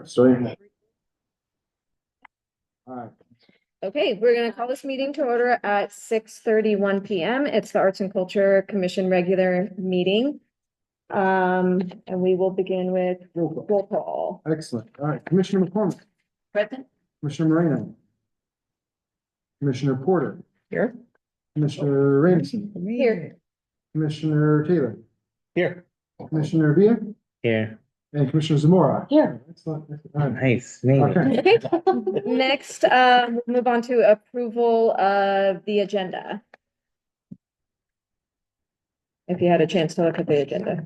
starting. All right, Okay, we're gonna call this meeting to order at 6:31 PM. It's the Arts and Culture Commission regular meeting. And we will begin with roll call. roll call. Excellent. All right, Commissioner McCormick, Present. Commissioner Moreno. Commissioner Porter, Here. Commissioner Ramsey, Here. Commissioner Taylor, Here. Commissioner Villa, Here. and Commissioner Zamora. Here. Excellent. All right. Nice. Name it. Okay, Okay. Next, we'll move on to approval of the agenda. If you had a chance to look at the agenda.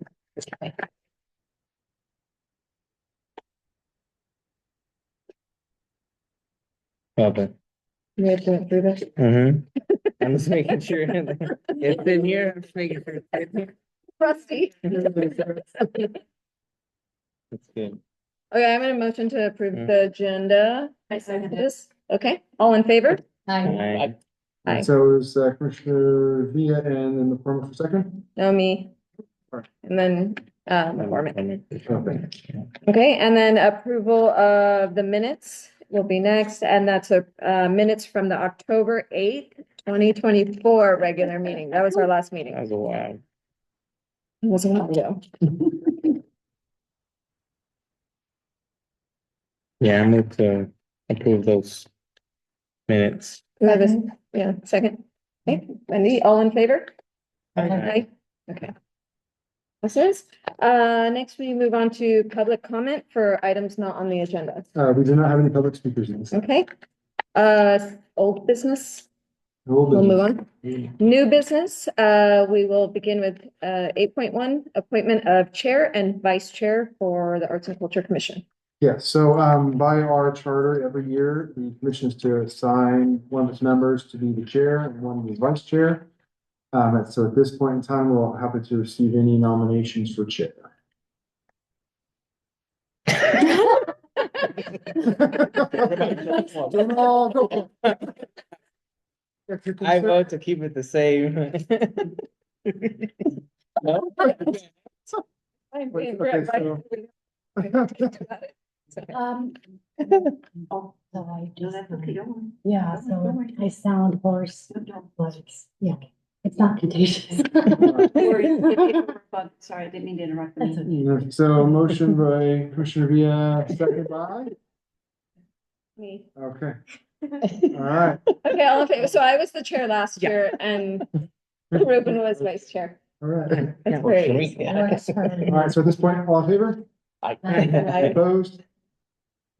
Okay. You have to approve it? I'm just making sure it's in here. I'm just making sure it's in here. Rusty. That's good. Okay, I'm gonna motion to approve Mm. the agenda. I second this. Okay, all in favor? Aye. Aye. so it was Commissioner Villa and then McCormick for second. No, me. Alright. And then, McCormick. Okay. Okay, and then approval of the minutes will be next, and that's minutes from the October 8th, 2024 regular meeting. That was our last meeting. That was a while. It was a while ago. Yeah, I moved to approve those minutes. Do I have a, yeah, second? Okay, Wendy, all in favor? Aye. Okay. This is, next we move on to public comment for items not on the agenda. We do not have any public speakers in this. Okay. Old business, Old we'll move business. on. New business, we will begin with 8.1, appointment of chair and vice chair for the Arts and Culture Commission. Yeah, so by our charter, every year, the commission is to assign one of its members to be the chair and one to be vice chair. And so at this point in time, we're happy to receive any nominations for chair. I vote to keep it the same. No? Okay, so- So I just, yeah, so I sound hoarse, but yeah, it's not contagious. Sorry, I didn't mean to interrupt. That's okay. So motion by Commissioner Villa, second by, Me. okay, all right, Okay, all in favor. So I was the chair last year and Ruben was vice chair. all right. It's very easy. Works for me. All right, so at this point, all in favor? Aye. Opposed?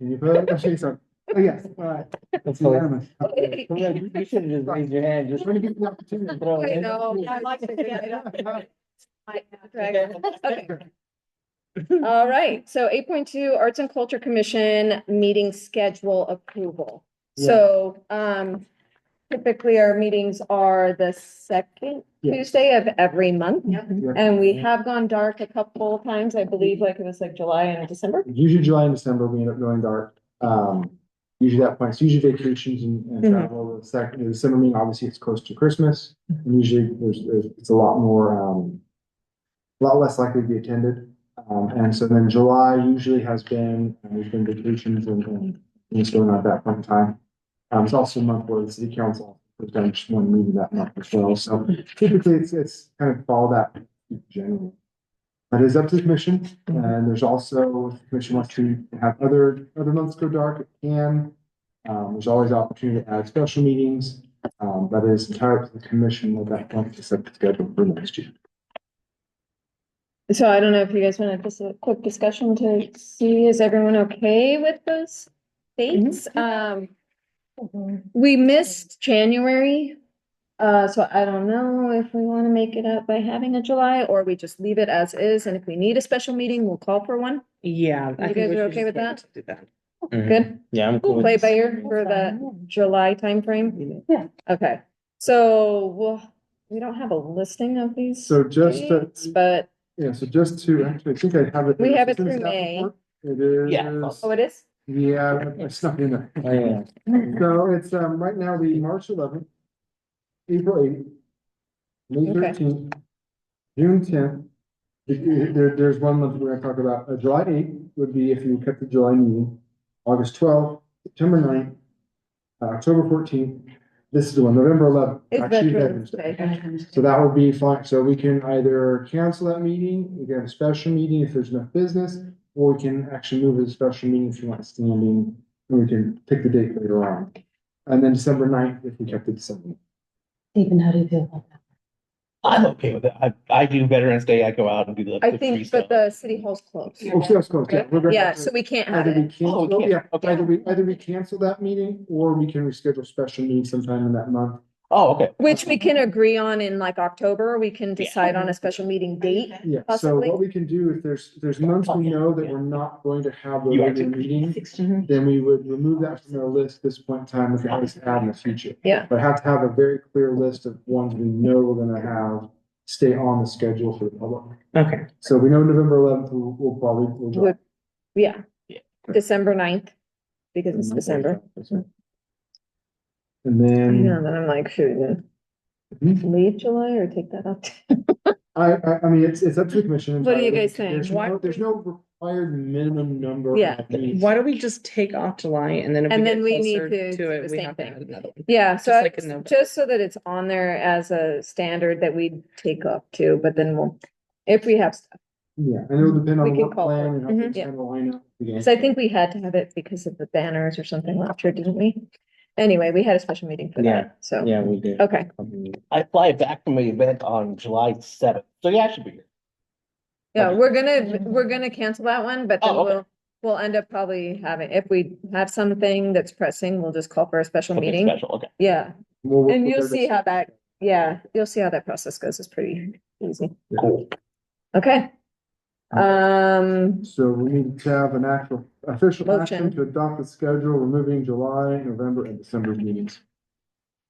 Any opposed? Actually, sorry. Oh, yes, all right. That's Unanimous. Okay. You should have just raised your hand, just. Just want to give you the opportunity. to throw it I in. know. I like to get it up. Okay. All right, so 8.2 Arts and Culture Commission meeting schedule approval. So, typically our meetings are the second Yeah. Tuesday of every month. Yeah. And we have gone dark a couple of times, I believe, like it was like July and December. Usually July and December, we end up going dark. Usually that point, it's usually vacations and Mhm. travel. The summer meeting, obviously it's close to Christmas. And usually it's a lot more, a lot less likely to be attended. And so then July usually has been, there's been vacations and things going on at that point in time. It's also a month where the city council has done just one meeting that month as well. So typically it's kind of follow that generally. But it's up to the commission, and there's also, if the commission wants to have other months go dark, it can. There's always opportunity to add special meetings, but it is entirely up to the commission at that point to set the schedule for next year. So I don't know if you guys want to just a quick discussion to see, is everyone okay with those dates? We missed January. So I don't know if we want to make it up by having a July or we just leave it as is. And if we need a special meeting, we'll call for one. Yeah. You guys are okay with that? Do that. Good. Yeah, I'm cool. with Play this. by ear for the July timeframe. Yeah. Okay, so we don't have a listing of these. So just to- dates, but Yeah, so just to, actually, I think I have it. We have it It's in the through staff May. report. It is. Yeah. oh, it is? Yeah, I snuck it in there. Oh, yeah. So it's, right now, the March 11th, April 8th, May Okay. 13th, June 10th, there's one month we're gonna talk about, July 8th would be if you kept the July meeting, August 12th, September 9th, October 14th, this is the one, November 11th. It's actually Veterans Veterans Day. Day. So that would be fine, so we can either cancel that meeting, we can have a special meeting if there's enough business, or we can actually move it to a special meeting if you want standing, and we can pick the date later on. And then December 9th, if we kept it December. Stephen, how do you feel about that? I'm okay with it. I do Veterans Day. I go out and do the. I the free think, stuff. but the city hall's closed. Oh, sales closed, yeah. we're gonna Yeah, have to- so we can't have Either we it. cancel, Oh, we yeah, can't. Okay. either we cancel that meeting, or we can reschedule a special meeting sometime in that month. Oh, okay. Which we can agree on in like October, we can decide on a special meeting date. Yeah, so Possibly. what we can do, if there's months we know that we're not going to have the You are regular too. meeting, then we would remove that from our list at this point in time, we can always add in the future. Yeah. But have to have a very clear list of ones we know we're gonna have stay on the schedule for the public. Okay. So we know November 11th, we'll probably, we'll drop. Would, yeah. Yeah. December 9th, because it's December. And I then. know, then I'm like, should we leave July or take that out? I mean, it's up to the commission. What do you entirely. guys think? There's no required minimum number. Yeah. of meetings. Why don't we just take off July and then if And we then get we need closer to to do it, the we same have to thing. add another one. Yeah, Just so like in November. just so that it's on there as a standard that we take up too, but then we'll, if we have stuff. Yeah, and it'll depend We on can what call plan for it. and how Mhm, things yeah. kind of line up. again. So I think we had to have it because of the banners or something last year, didn't we? Anyway, we had a special meeting for Yeah. that, so. Yeah, we did. Okay, I fly back from the event on July 7th, so yeah, I should be here. yeah, Okay. we're gonna cancel that one, but then Oh, okay. we'll end up probably having, if we have something that's pressing, we'll just call for a special Something meeting. special, okay. Yeah, We'll work and with you'll their- see how that, yeah, you'll see how that process goes. It's pretty easy. Cool. Okay. So we need to have an actual official action Motion. to adopt the schedule, removing July, November, and December meetings.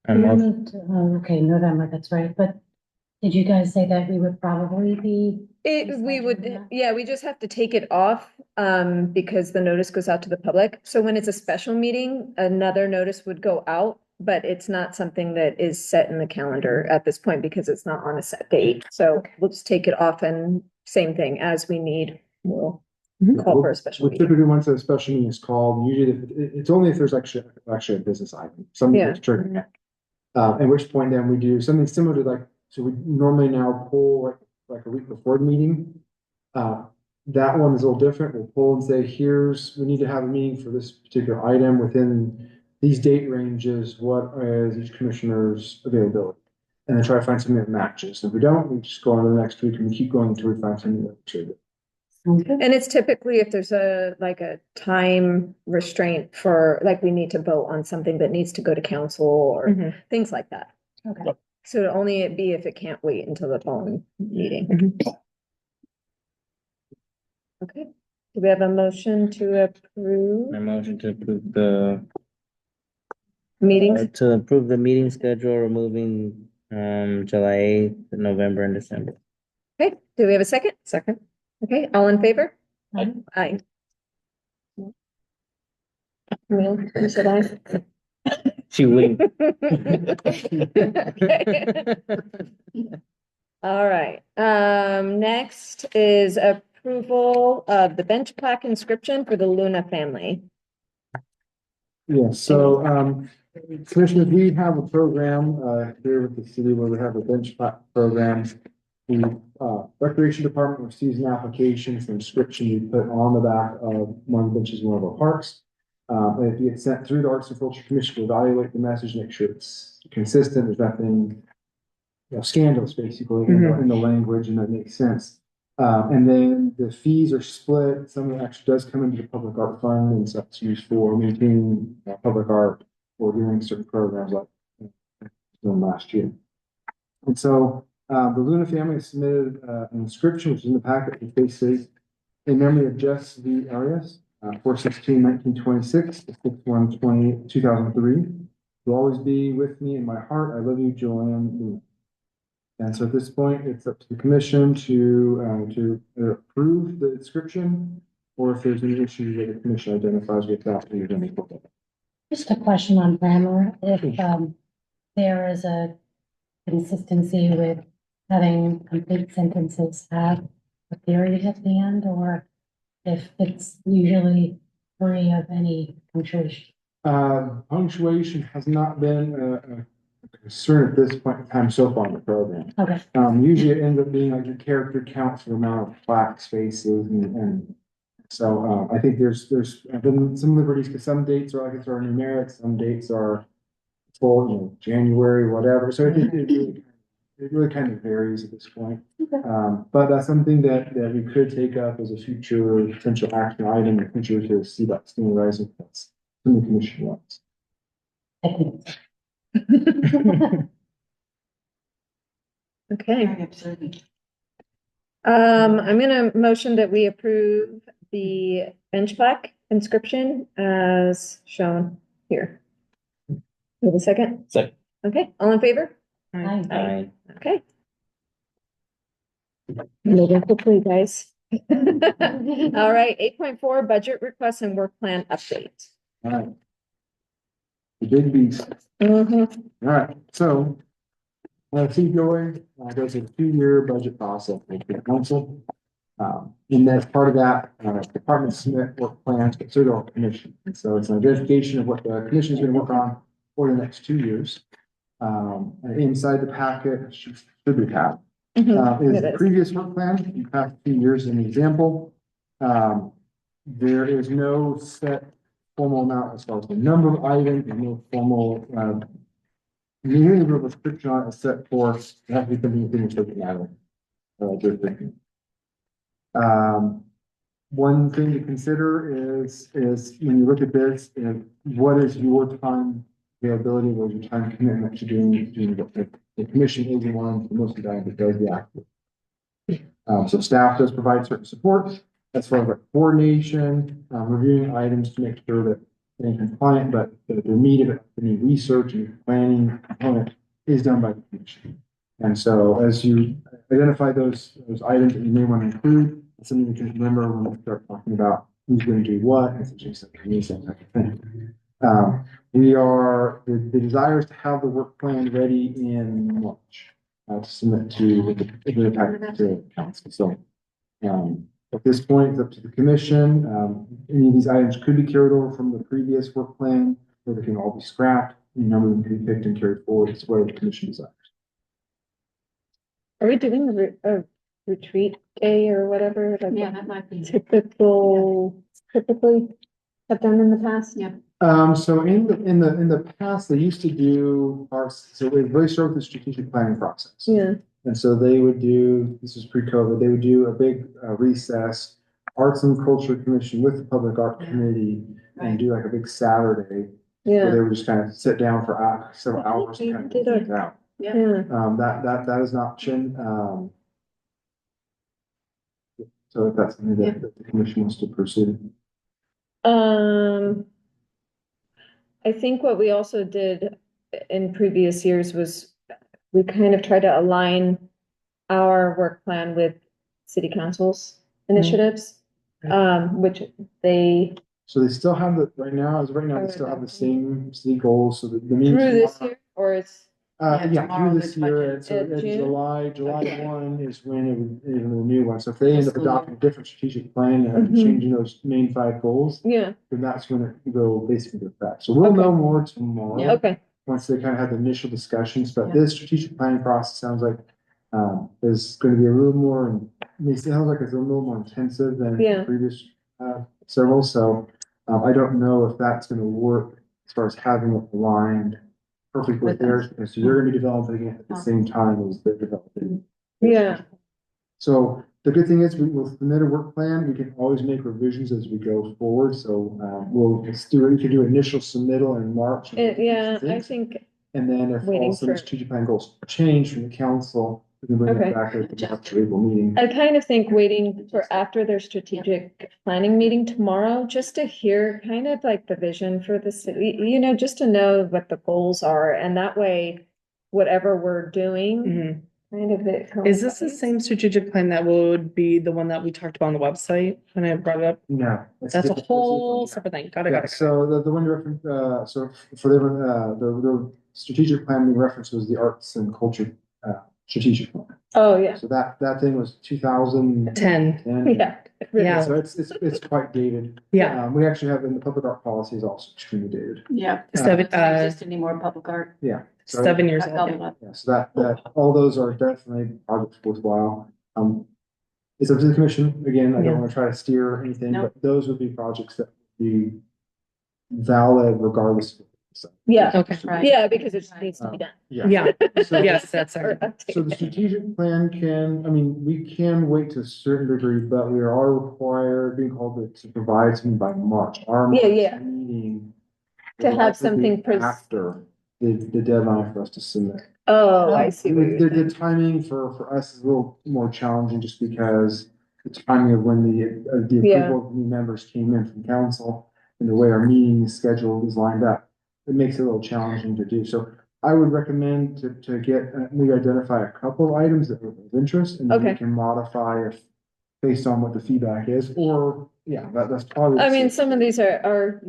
Okay, November, that's right, but did you guys say that we would probably be? We would, Rescheduling that? yeah, we just have to take it off, because the notice goes out to the public. So when it's a special meeting, another notice would go out, but it's not something that is set in the calendar at this point because it's not on a set date. So we'll just take it off and same thing as we need, we'll call for a special Well, meeting. typically, once a special meeting is called, usually it's only if there's actually a business item, something Yeah. that's triggering it. At which point then we do something similar to like, so we normally now pull like a week before the meeting. That one is a little different. We'll pull and say, we need to have a meeting for this particular item within these date ranges. What is each commissioner's availability? And then try to find something that matches. If we don't, we just go on to the next week and we keep going until we find something that matches. Sounds good. And it's typically if there's a time restraint for, like, we need to vote on something that needs to go to council or Mhm. things like that. Okay. So it'll only be if it can't wait until the following meeting. Okay, do we have a motion to approve My motion to approve the, meetings? to approve the meeting schedule, removing, July 8th, November and December. Okay, do we have a second? Second. Okay, all in favor? Aye. Aye. Camille, you said aye? She winked. All right, next is approval of the bench plaque inscription for the Luna family. Yeah, so, commissioners, we have a program, here with the city where we have a bench plaque program. The, recreation department receives an application for inscription we put on the back of one of the benches in one of our parks. And if you get sent through the Arts and Culture Commission to evaluate the message, make sure it's consistent, there's nothing, scandalous basically in the language, and that makes sense. And then the fees are split. Some of it actually does come into the public art fund, and so it's used for maintaining public art or doing certain programs like done last year. And so the Luna family submitted an inscription, which is in the packet, which basically says, in memory of Jess V. Arias, 4/16/1926 to 6/1/2003. You'll always be with me in my heart. I love you, Joanne Luna. And so at this point, it's up to the commission to approve the inscription, or if there's any issue that the commission identifies with that, you're going to look at it. Just a question on grammar, if, there is a consistency with having complete sentences have a period at the end, or if it's usually free of any punctuation? Punctuation has not been a concern at this point in time so far in the program. Okay, Usually it ends up being like your character counts for the amount of plaque spaces and so, I think there's been some liberties, because some dates are like, it's our numeric, some dates are full, January, whatever, so it really kind of varies at this point. But that's something that we could take up as a future potential action item in the future to see about standardizing that's from the commission wants. I think. Okay, Absolutely. I'm gonna motion that we approve the bench plaque inscription as shown here. Have a second? Second. Okay, all in favor? Aye. Aye. Okay. Moving quickly, guys. All right, 8.4 budget requests and work plan update. All right. The big beast. Mhm. All right, so, CJOY, there's a 2-year budget process with the council. And that's part of that, departments submit work plans to the commission. And so it's an identification of what the commission is gonna work on for the next 2 years. And inside the packet, should be passed, Mhm, is it the is. previous work plan, you past 2 years in the example. There is no set formal amount as far as the number of items, and no formal, nearly a restriction on it set for, it has to be something within the certain item. Jurisdiction. One thing to consider is when you look at this, what is your time availability, what is your time commitment to doing what the commission is the one for most of the time that does the act. So staff does provide certain support as far as like coordination, reviewing items to make sure that they're compliant, but the meat of it, any research and planning component is done by the commission. And so as you identify those items that you may want to include, it's something you can remember when we start talking about who's going to do what, and such that type of thing. The desire is to have the work plan ready in March, to submit to the council. So, at this point, it's up to the commission. Any of these items could be carried over from the previous work plan, or they can all be scrapped. Any number of them can be picked and carried forward. It's whatever the commission desires. Are we doing a retreat day or whatever? like Yeah, that might be. Typically have done in the past? Yeah. So in the past, they used to do so it really started with the strategic planning process. Yeah, And so they would do, this is pre-COVID, they would do a big recess, Arts and Culture Commission with the Public Art Committee, and Right. do like a big Saturday, where yeah, they would just kind of sit down for several I think hours we and kind of did get things out. Yeah. yeah. That is an option. So if that's something that the commission wants to pursue. I think what we also did in previous years was we kind of tried to align our work plan with city council's initiatives, which they So they still have right now, they still have the same city goals, so the means. through this year, or it's, Yeah, tomorrow through this this year, budget. so At it's June? July Okay. 1 is when the new one, so if they end up Fiscal adopting a year. different strategic plan and Mhm. changing those main 5 goals, yeah, then that's when it go basically into effect. So we'll Okay. know more tomorrow, okay, once they kind of have the initial discussions, but Yeah. this strategic planning process sounds like is going to be a little more, it sounds like it's a little more intensive than Yeah. the previous several, so I don't know if that's going to work as far as having it aligned perfectly with With them. theirs, because you're gonna be developing it at the same time as they're developing. yeah, So the good thing is we will submit a work plan. We can always make revisions as we go forward. So we can do initial submittal in March. yeah, I think, And then if all waiting of a sudden for- strategic plan goals change from the council, we can bring Okay. it back at the March or April meeting. I kind of think waiting for after their strategic planning meeting tomorrow, just to hear kind of like the vision for the city, just to know what the goals are, and that way, whatever we're doing, Mhm. kind of it. Is this the coincides. same strategic plan that would be the one that we talked about on the website when I brought it up? No. That's a different. whole Yeah. separate thing. Got it, Yeah, got it. so the one you referenced, so for the strategic plan we referenced was the arts and culture, strategic plan. Oh, yeah, So that thing was 2010. 10. yeah. Yeah. So it's quite dated. Yeah. We actually have in the public art policy is also extremely dated. Yeah. Seven, Doesn't exist anymore, public art. Yeah. So 7 years I old. called it up. Yeah, so that, all those are definitely projects worthwhile. It's up to the commission. Again, I Yeah. don't want to try to steer anything, No. but those would be projects that would be valid regardless. So, Yeah. Okay. Right. Yeah, because it just needs to be done. Yeah. Yeah, So- yes, that's Or our, updated. So the strategic plan can, I mean, we can wait to a certain degree, but we are required, being called to provide something by March. Our Yeah, March yeah. meeting To will have likely be something after the deadline for us to submit. Oh, I see what you're The saying. timing for us is a little more challenging just because the timing of when the Yeah. approval of new members came in from council and the way our meeting is scheduled is lined up, it makes it a little challenging to do. So I would recommend to get, maybe identify a couple of items that are of interest and then we Okay. can modify if based on what the feedback is, or, yeah, that's probably. I mean, some of these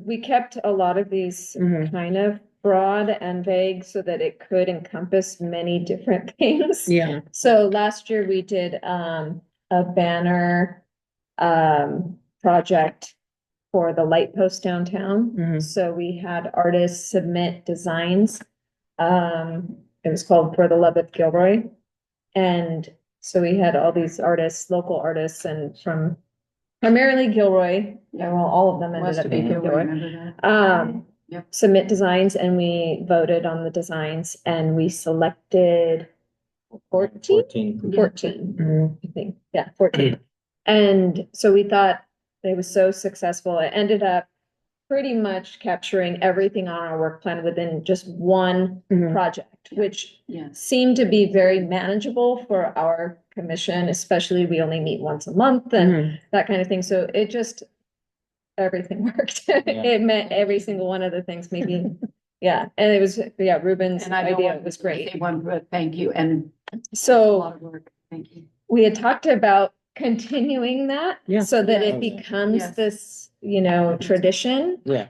we kept a lot of these Mhm. kind of broad and vague so that it could encompass many different things. yeah, So last year we did a banner project for the light post downtown. Mhm. So we had artists submit designs. It was called For the Love of Gilroy. And so we had all these artists, local artists, and from primarily Gilroy, yeah, well, all of them ended West up of being Eco, Gilroy. remember that? Yep. Submit designs and we voted on the designs and we selected 14, Mhm. I think, yeah, 14. And so we thought it was so successful. It ended up pretty much capturing everything on our work plan within just one Mhm. project, which Yes. seemed to be very manageable for our commission, especially we only meet once a month and Mhm. that kind of thing. So it just, everything worked. It meant every single one of the things, maybe. Yeah, and it was, yeah, Ruben's And I don't idea want was to great. say one, but thank you, and a So lot of work, thank you. we had talked about continuing that. Yeah. So that it Yes. becomes Yes. this, tradition. Yeah.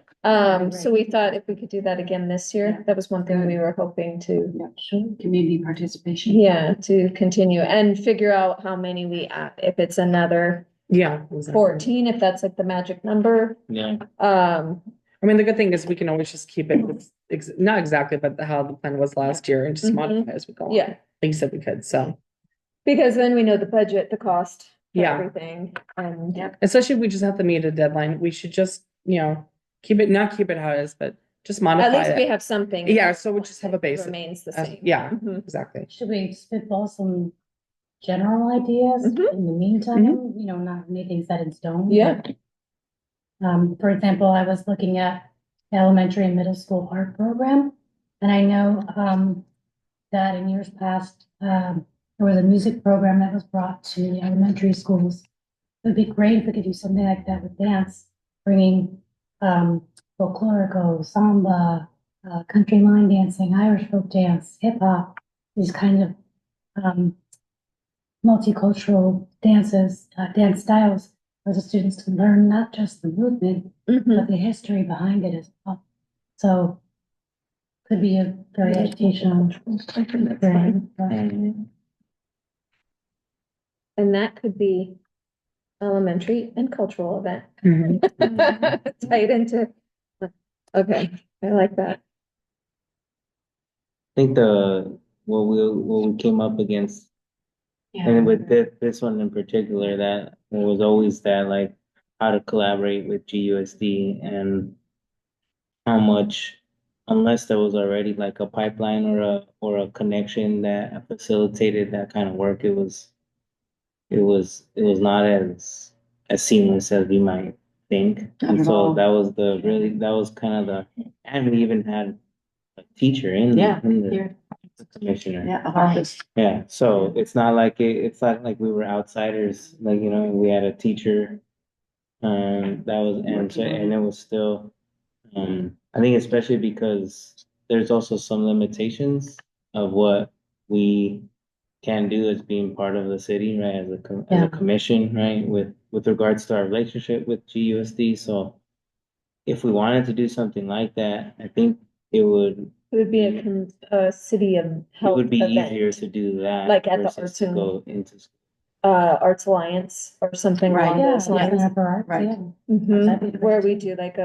So we thought if we could do that again this year, Yeah. that was one thing we were hoping to, Yeah, sure. Community participation. yeah, to continue and figure out how many we add, if it's another Yeah. exactly. 14, if that's like the magic number. Yeah. I mean, the good thing is we can always just keep it, not exactly, but how the plan was last year and just Mhm. modify as we go. on. Yeah, Like you said, we could, so, because then we know the budget, the cost, for Yeah. everything, and. Yep. especially if we just have to meet a deadline, we should just, not keep it how it is, but just At modify least we it. have something. Yeah, so we just have a that basis. Remains the Uh, same. yeah. Mhm. Exactly. Should we spitball some general ideas Mhm. in the meantime, not anything set in stone? Yeah. but, for example, I was looking at elementary and middle school art program. And I know, that in years past, there was a music program that was brought to the elementary schools. It'd be great if we could do something like that with dance, bringing, folklorico, samba, country line dancing, Irish folk dance, hip hop, these kind of, multicultural dances, dance styles for the students to learn not just the movement, Mhm. but the history behind it as well. So could be a very educational. experience, but- And that could be elementary and cultural event. Mhm. Tied into, okay, I like that. I think what we came up against, and with this one in particular, that it was always that like how to collaborate with GUSD and how much, unless there was already like a pipeline or a connection that facilitated that kind of work, it was not as seamless as you might think. Not And at so all. that was kind of and we even had a teacher in Yeah, in the here, commissioner. yeah, a harvest. Yeah, so it's not like it's not like we were outsiders, like, we had a teacher. That was, and it was still, I think especially because there's also some limitations of what we can do as being part of the city, right? As as Yeah. a commission, right? With regards to our relationship with GUSD. So if we wanted to do something like that, I think it would It would be a city of It health would be event. easier to do that. Like at the versus Arts to and- go into. Arts Alliance or something Right. along Yeah, those lines. Center for Arts, Right. yeah. Mhm. That'd be Where great we too. do like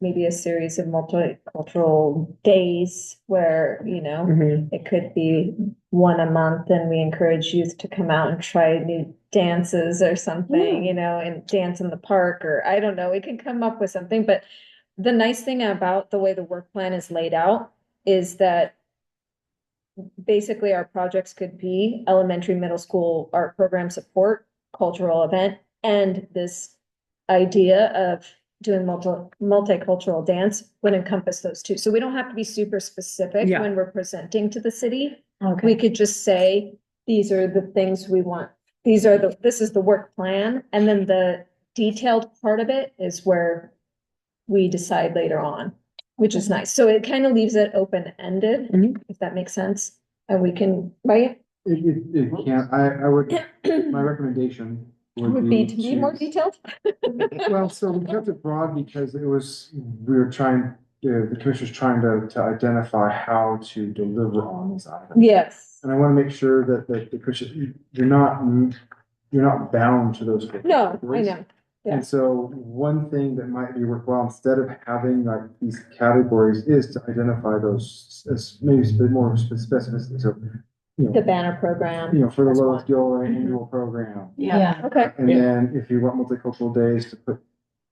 maybe a series of multicultural days where, Mhm. it could be one a month and we encourage youth to come out and try new dances or something, and dance in the park, or I don't know, we can come up with something, but the nice thing about the way the work plan is laid out is that basically our projects could be elementary, middle school art program support, cultural event, and this idea of doing multicultural dance would encompass those two. So we don't have to be super specific Yeah. when we're presenting to the city. We Okay, could just say, these are the things we want. This is the work plan, and then the detailed part of it is where we decide later on, which is nice. So it kind of leaves it open-ended, Mhm. if that makes sense. And we can, right? It can't, I would, my recommendation Would be to be more detailed. Well, so we kept it broad because we were trying, the commissioner's trying to identify how to deliver on these items. Yes. And I want to make sure that the commission, you're not bound to those. No, I categories. know. Yeah. And so one thing that might be worthwhile, instead of having like these categories, is to identify those as maybe a bit more specificity. So, The banner program. for the That's lowest one. Gilroy annual program. yeah, Okay. And Yeah. then if you want multicultural days to put,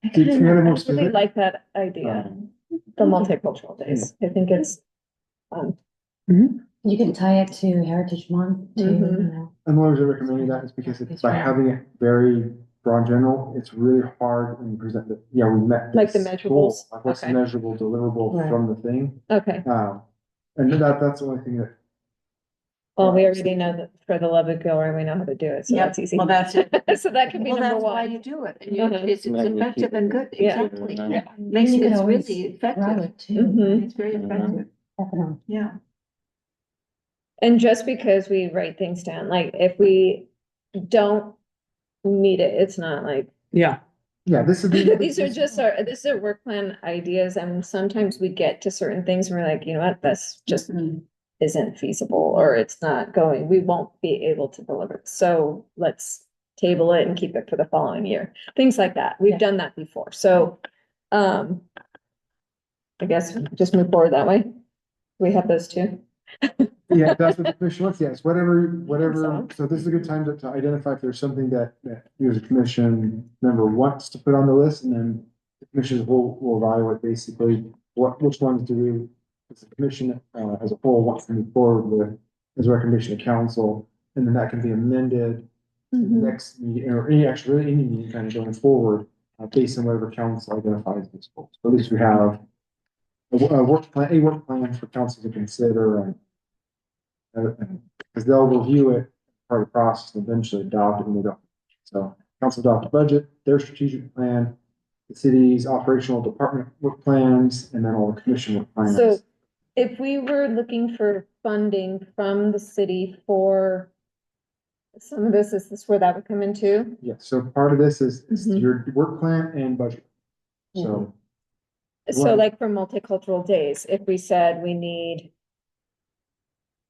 I To get it more really specific? like that idea, the multicultural days. I think it's fun. you can tie it to Heritage Month too, Mhm. and the reason I'm recommending that is because it's by having it very broad general, it's really hard when you present that, we met. Like the this measurables? goal. Like what's the Okay. measurable deliverable Right. from the thing? Okay. And that's the only thing that, Well, we already know that for the Love of Gilroy, we know how to do it, so Yep, that's easy. well, that's it. So that could be Well, number that's why one. you do it. And Mhm. it's Like we effective keep and it- good, Yeah. exactly. Yeah. Makes You it, can it's always really grow effective. it too. Mhm. It's very effective. Definitely. Yeah. And just because we write things down, like if we don't need it, it's not like, Yeah, this is. these are work plan ideas, and sometimes we get to certain things and we're like, you know what, this just Mhm. isn't feasible, or it's not going, we won't be able to deliver. So let's table it and keep it for the following year. Things like that. We've Yeah. done that before. So, I guess just move forward that way. We have those two. Yeah, that's what the commission wants, yes, whatever, So. so this is a good time to identify if there's something that you as a commission member wants to put on the list, and then the commission will evaluate basically which ones do we, as a commission, as a whole, wants to move forward with as a recommendation to council, and then that can be amended in the next meeting, or any meeting kind of going forward, based on whatever council identifies as goals. So at least we have a work plan for council to consider, and because they'll review it, part of the process, and eventually adopt it when they don't. So council adopt a budget, their strategic plan, the city's operational department work plans, and then all the commission work plans. So if we were looking for funding from the city for some of this, is this where that would come into? Yeah, so part of this is Mhm. your work plan and budget. So, So like for multicultural days, if we said we need,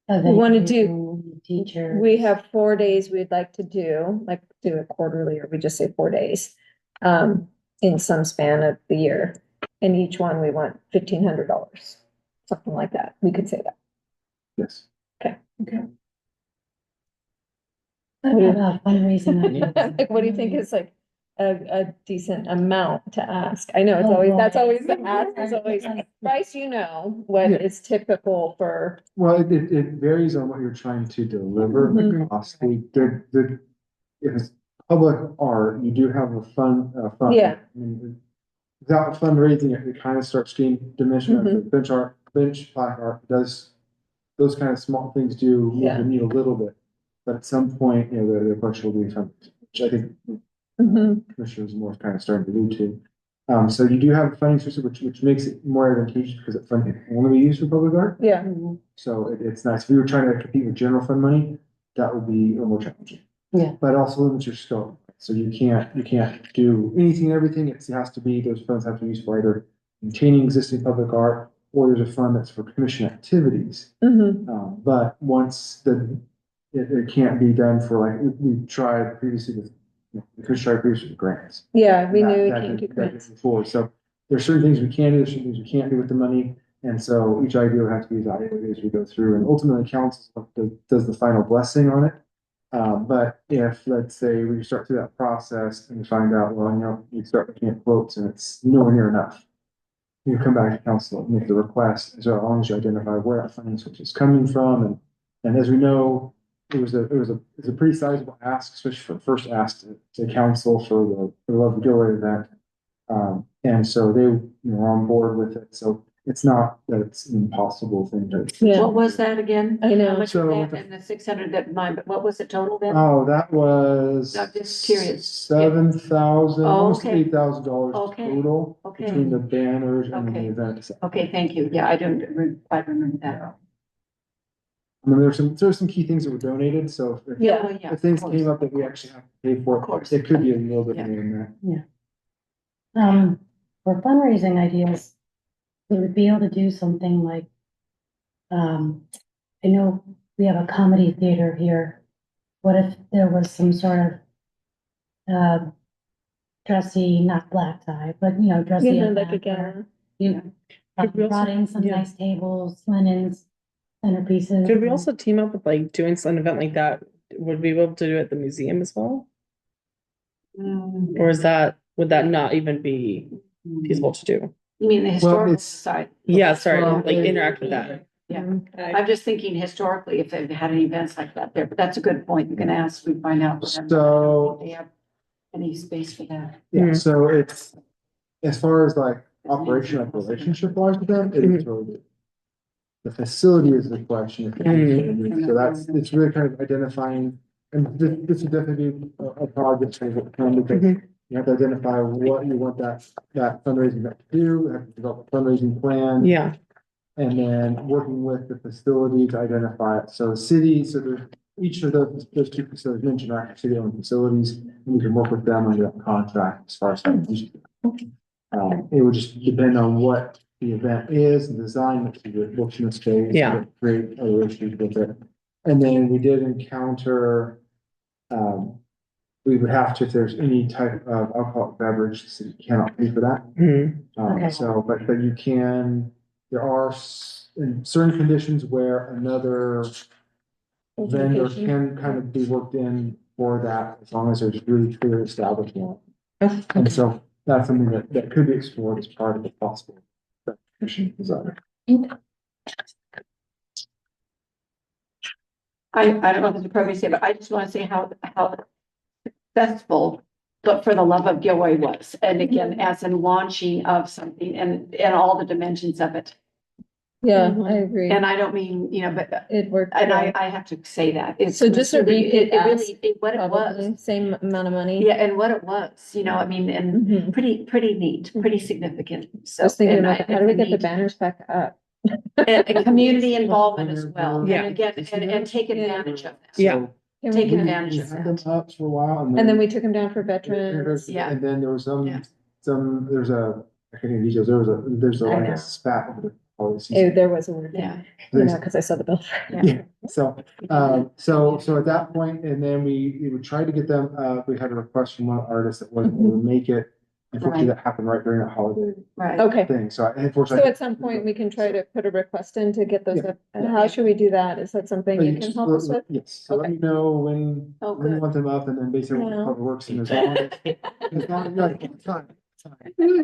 We wanna do- Teachers. we have 4 days we'd like to do, like do it quarterly, or we just say 4 days. In some span of the year, and each one we want $1,500, something like that. We could say that. yes. What about fundraising? Like, what do you think is like a decent amount to ask? I know it's Oh, always, boy. that's always the ask, is always, Bryce, what Yeah. is typical for, Well, it varies on what you're trying to deliver, the Mhm. cost, if it's public art, you do have a fund. Yeah. I mean, without fundraising, it kind of starts getting dimension, Mhm. bench plaque art does, those kind of small things do move Yeah. the needle a little bit. But at some point, the question will be funded, which I think Mhm. commissioners more kind of starting to allude to. So you do have a funding source, which makes it more advantageous because it funding can only be used for public art. Yeah, So it's nice. If you were trying to compete with general fund money, that would be a little more challenging. Yeah. But it also limits your scope. So you can't do anything and everything. It has to be, those funds have to be used for either maintaining existing public art or there's a fund that's for commission activities. Mhm. But once it can't be done for like, we tried previously with, we could try previously with grants. Yeah, we knew we That can't do didn't grants. move forward. So there's certain things we can do, there's certain things we can't do with the money. And so each idea will have to be evaluated as we go through, and ultimately council does the final blessing on it. But if, let's say, we start through that process and we find out, well, we start looking at quotes and it's nowhere near enough. You come back to council and make the request, as long as you identify where that funding source is coming from, and as we know, it was a pretty sizable ask, especially for the first ask to council for the Love Joy event. And so they, are on board with it, so it's not that it's an impossible thing to. Yeah. What was that again? I know. How much So was with that and the 600 that mine, what was the total then? Oh, that was. I'm just curious. $7,000, Oh, almost okay. $8,000 Okay. total Okay. between the banners and the Okay. event itself. Okay, thank you. Yeah, I don't quite remember that. I mean, there's some key things that were donated, so Yeah. Well, yeah, if things of course. came up that we actually have to pay for, Of course. it could be a little bit Yeah. more than that. For fundraising ideas, we would be able to do something like, I know we have a comedy theater here. What if there was some sort of, dressy, not black tie, but dressy. Yeah, up like a after. gala. You Could we brought also- in some yeah. nice tables, linens, centerpieces. Could we also team up with like doing an event like that? Would we be able to do it at the museum as well? Mm, Or would that not even be feasible to do? You mean the historical it's- side? Yeah, sorry, Well, like interact with that. Yeah. I'm just thinking historically, if they've had any events like that there, but that's a good point. You can ask, we find out. So- if They have any space for that. Yeah, Mhm. so it's, as far as like operational relationship wise with them, it is really good. The facility is the question. So it's really kind of identifying, and this would definitely be a project because you have to identify what you want that fundraising to do, have to develop a fundraising plan. Yeah, And then working with the facility to identify it. So city, so there's each of those two facilities mentioned are city owned facilities. And we can work with them under that contract as far as how to use it. It would just depend on what the event is, the design, what's in the space. Yeah. Create other issues with it. And then we did encounter, we would have to, if there's any type of alcoholic beverage, the city cannot pay for that. Mhm. Okay. So, but you can, there are in certain conditions where another vendor can kind of be worked in for that, as long as there's really clear establishment. And so that's something that could be explored as part of the possible. Design. I don't know if it's appropriate to say, but I just want to say how successful but for the Love of Gilroy was. And again, as in launching of something and all the dimensions of it. Yeah, I agree. And I don't mean, but, It worked. and well. I have to say that. It's So just a really- repeat it really, ask, what it was. Probably same amount of money. Yeah, and what it was, I mean, and Mhm. pretty neat, pretty significant. So, Just thinking and about that. How do we get the need- banners back up? And community involvement as well. Yeah. And again, and take advantage of that. Yeah. So Can Take we- we advantage of had that. them up for a while And then we took them down for veterans. Yeah. And then there was Yeah. there's I can't even details, there's I like know. a spat over the holiday season. There was a word. Yeah. Cause I saw the bill. Yeah, so at that point, and then we would try to get them, we had a request from one artist that wasn't able to make it. Unfortunately, that happened right during that holiday Right. Okay, thing, so so unfortunately. at some point, we can try to put a request in to get those Yeah. up. And how should we do that? Is that something you can help us with? Yes, so let me know when Oh, you good. want them up, and then basically Yeah. how it works, and as long as, it's fine. So In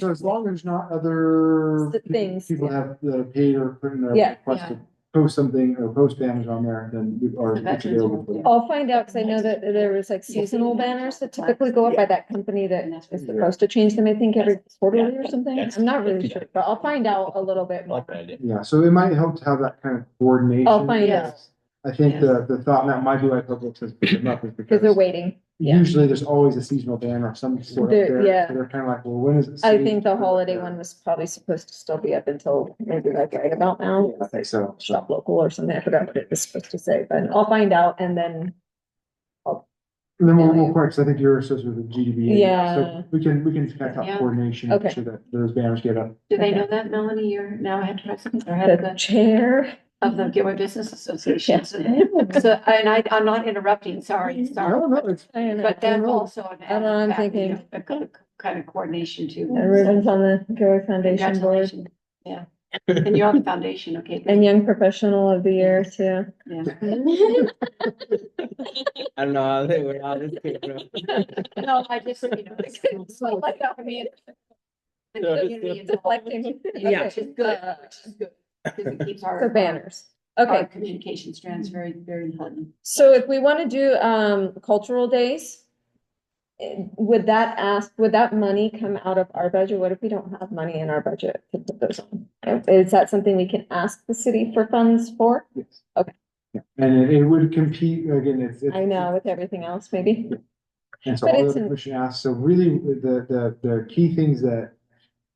as long as there's not other Things, people yeah. have paid or put in a Yeah. request to post something or post banners on there, then The it's veterans available. one, for yeah. them. I'll find out, cause I know that there was like seasonal banners that typically go up by that company that is supposed to change them, I think, every quarterly or something. I'm not really sure, but I'll find out a little bit more. Yeah, so it might help to have that kind of coordination. I'll find Yes. out, I think the thought, and that might be why public says put them up is cause they're because waiting. Yeah. usually there's always a seasonal banner of some sort up There- there. yeah. So they're kind of like, well, when is it? I safe think to the put it holiday there? one was probably supposed to still be up until maybe like right about now. I think so. Shop local or something. I forgot what it was supposed to say, but I'll find out and then And then we'll value. correct, 'cause I think you're associated with GDBA. Yeah. So we can kind of Yeah. talk coordination, Okay. make sure that those banners get up. Do they Okay. know that, Melanie? You're now head president or head The chair. of the Gilroy Business Association. So, and I'm not interrupting, sorry, No, sorry. no, it's, But that's also an I don't know, I'm added thinking- value, a good kind of coordination too. And Ruben's on the Gilroy Foundation board. Congratulations. Yeah. And you're on the foundation, okay? And Young Professional of the Year too. Yeah. I don't know how they were, how this came from. No, I just, it's like, I mean. The community is Deflecting. Yeah. Which is good, which is good. Because it keeps our. So banners. Our Okay, communication strands very, very important. so if we want to do cultural days, would that money come out of our budget? What if we don't have money in our budget to put those on? Is that something we can ask the city for funds for? yes. Okay. Yeah. And it would compete, again, it's. I know, with everything else, maybe. And so But all it's the an- commission asked, so really the key things that, at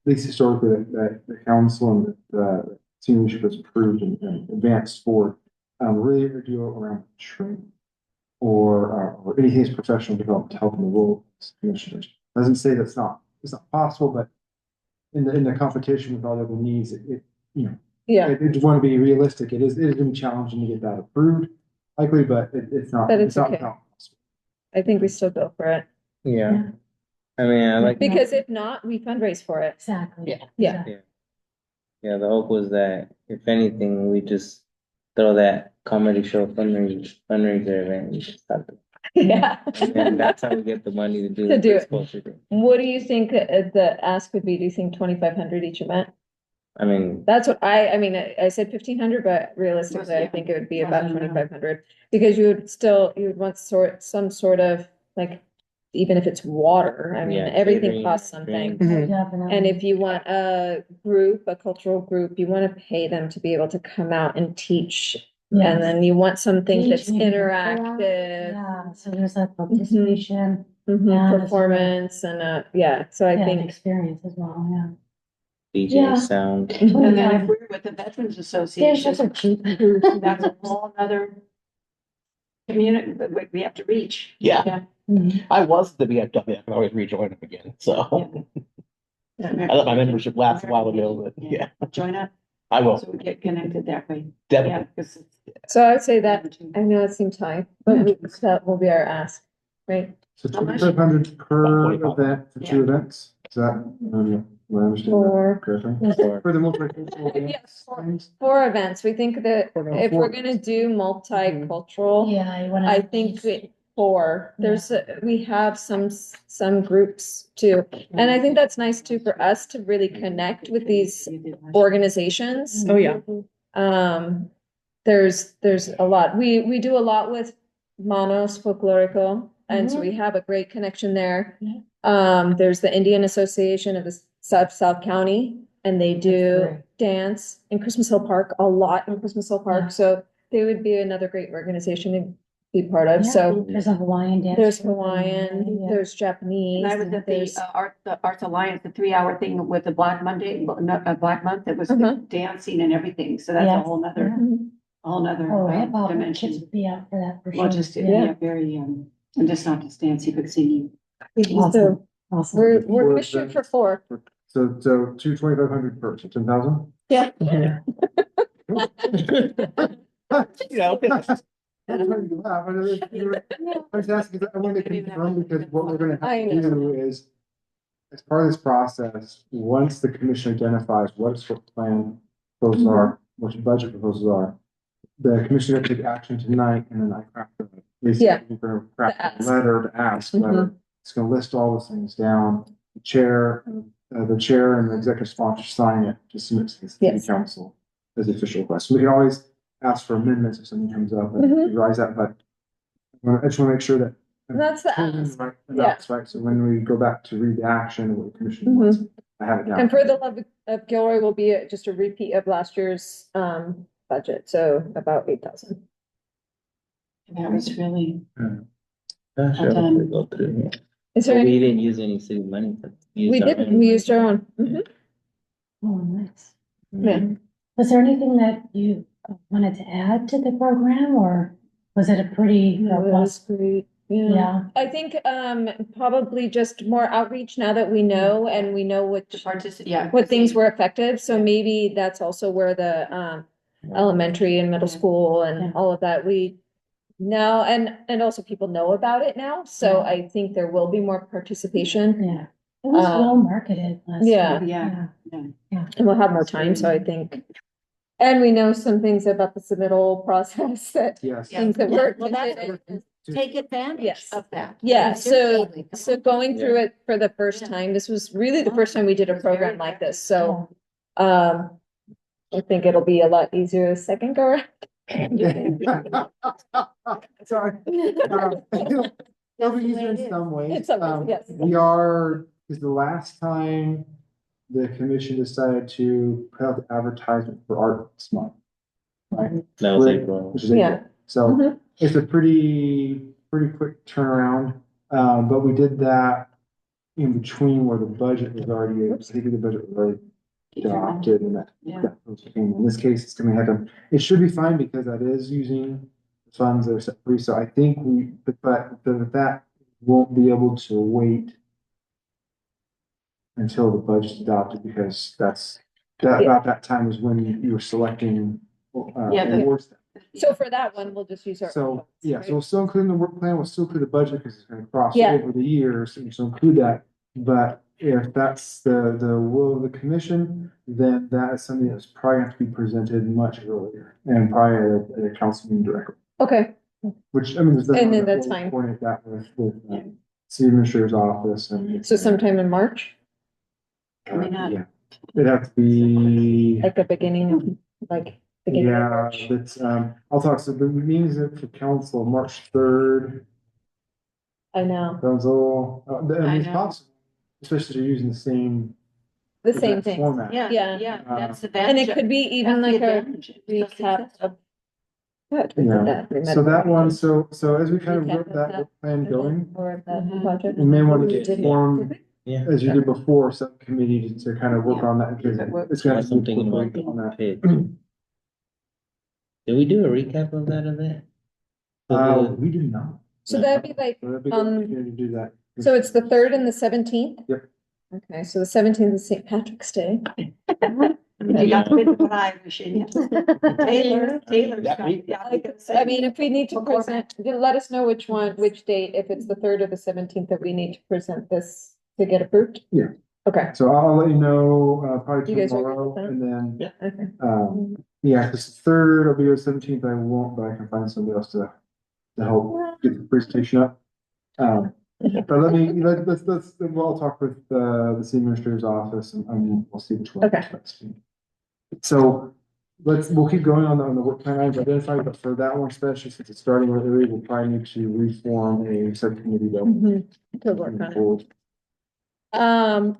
least historically, that the council and the senior leadership has approved and advanced for, really are deal around training or anything that's professional development to help in the role of commissioners. Doesn't say it's not possible, but in the competition with all other needs, Yeah, I just want to be realistic. It is gonna be challenging to get that approved, likely, but it's not. But it's not okay. without possible. I think we still go for it, Yeah, I mean, I like, because if not, we fundraise for it. Exactly. Yeah. Exactly. yeah, the hope was that if anything, we just throw that comedy show fundraiser event, we just have to. Yeah. And that's how we get the money to do. To do this it. culture thing. What do you think the ask would be? Do you think 2,500 each event? I mean, That's what I mean, I said 1,500, but realistically, I Yeah. think it would be about Mhm. 2,500. Because you would want some sort of, like, even if it's water, I mean, Yeah, everything catering, costs something. drinks. Mhm. Definitely. And if you want a cultural group, you want to pay them to be able to come out and teach. And Yes. then you want something that's Teaching, interactive, Yeah, so there's a participation, mhm, Yeah, that's performance and, yeah, so I yeah, think, experience as well, yeah. DJ Yeah. sound. mhm, And then if we're with the Veterans There's Association, just a cheap. that's a whole other community that we have to reach. Yeah. Mhm. I was the VFW. I can always rejoin them again. So I let my membership last a while ago, but yeah, Join up, I will so we get connected that way. Yeah, definitely. because it's. so I would say that, I know it seems high, but that will be our ask, right? So How much? 2,500 per 25. event for two events, is that, do I understand For- that correctly? Or For the multicultural Yes, events, things? 4 events, we think that if we're gonna do multicultural, Yeah, you wanna. I think 4, we have some groups too. And I think that's nice too for us to really connect with these organizations. Oh, yeah. There's a lot. We do a lot with Manos Folklorico, and so we have a great connection there. Yeah. There's the Indian Association of the South County, and they do great. dance in Christmas Hill Park, a lot in Christmas Hill Park, Yeah. so they would be another great organization to be part of, Yeah, so There's a Hawaiian dance. there's group. Hawaiian, Yeah. there's Japanese. And I was at there's- the Arts Alliance, the 3-hour thing with the Black Monday, Black Month, it was Uh-huh. dancing and everything, so that's a Yes. whole nother, Mhm. whole nother Oh, hip hop, kids dimension. would be out for that for Well, sure. just, Yeah. yeah, very, and just not just dancing, but singing. So Awesome. we're Four gonna shoot for events. 4. So 2,500 per, so 10,000? Yeah. You know, I'm trying to laugh. I was asking, 'cause I wanted to confirm, because what we're gonna I have to do is, as part of this process, once the commission identifies what its plan proposals are, what your budget proposals are, the commission will take action tonight, and then I craft Yeah. we're gonna craft The ask. a letter to ask, letter. It's gonna list all those things down. The chair and the executive sponsor sign it to submit to the city Yes. council as the official request. We can always ask for amendments if something comes up and Mhm. revise that, but I just wanna make sure that. That's the Totally ask. right, Yeah. That's right. So when we go back to read the action, what the commission wants, I have it down. And for the love of Gilroy will be just a repeat of last year's budget, so about 8,000. That was really, that should hopefully go through, yeah. Is there But we any, didn't use any city money. but we used our did, own. we used our own. Mhm. Oh, nice. Yeah. Was there anything that you wanted to add to the program, or was it a pretty That was robust? great. Yeah. I think, probably just more outreach now that we know and we know which, Yeah. what things were effective. So maybe that's also where the, elementary and middle Yeah. school and Yeah. all of that, we know, and also people know about it now. So Yeah. I think there will be more participation. Yeah. It was well marketed last Yeah. year. Yeah. And we'll have more time, so I think. And we know some things about the submittal process that Yes. things that work. Well, that's- Take advantage Yes. of that. Yeah, so, Seriously. so going through it for the first Yeah. time, this was really the first time we did a It was very program like this, effective. so, I think it'll be a lot easier the second go around. Sorry. It'll be easier in some ways. In some ways, yes. We are, is the last time the commission decided to put out the advertisement for Arts Month. Right? That was Which- April. Which is Yeah. April. So Mhm. it's a pretty quick turnaround. But we did that in between where the budget was already, I think the budget was already adopted and that. Yeah. In this case, it's gonna happen. It should be fine because that is using funds that are set free. So I think that won't be able to wait until the budget's adopted because about that time is when you were selecting Yeah, the- awards. So for that one, we'll just use our. So, yeah, so right? we'll still include in the work plan, we'll still include the budget because it's gonna cross Yeah. over the years, and so include that. But if that's the will of the commission, then that is something that's probably have to be presented much earlier and probably at a council meeting directly, Okay, which, I mean, there's. And then that's fine. Coordinate that with, city administrator's office and. so sometime in March, Coming up. Yeah, it'd have to be. like the beginning of, like. beginning of Yeah, March. that's, I'll talk, so the meetings for council, March 3rd, I know, sounds all, I mean, I it's know. possible, especially if you're using the same. the same exact thing, Format. Yeah, Yeah. yeah, that's the and advantage. it could be even That's like the a advantage. recap of. Good, we did Yeah. that. We So met- that one, so as we kind of Recap work of that that. work plan going, Or that Mhm. project. you may want We to did- form, Yeah. as you did before, subcommittee to kind of work on that, because it's gonna. have to Something be about quick on that. pitch. Did we do a recap of that event? We did not. So that'd be like, So that'd be a good Um, opportunity to do that. so it's the 3rd and the 17th? Yep. Okay, so the 17th is St. Patrick's Day. You got to put Irish in you. Taylor's That got. week? Yeah, I mean, if we need to present, let us know which one, which date, if it's the 3rd or the 17th that we need to present this to get approved? Yeah. Okay, So I'll let you know, probably You guys are good tomorrow, with that? and then, okay. yeah, this 3rd, I'll be here 17th, I won't, but I can find somebody else to help get the presentation up. But we'll talk with, the city administrator's office and we'll see which one. Okay. So we'll keep going on the work plan I've identified, but for that one, especially since it's starting early, we'll probably need to reform a subcommittee though. Mhm, to work on it.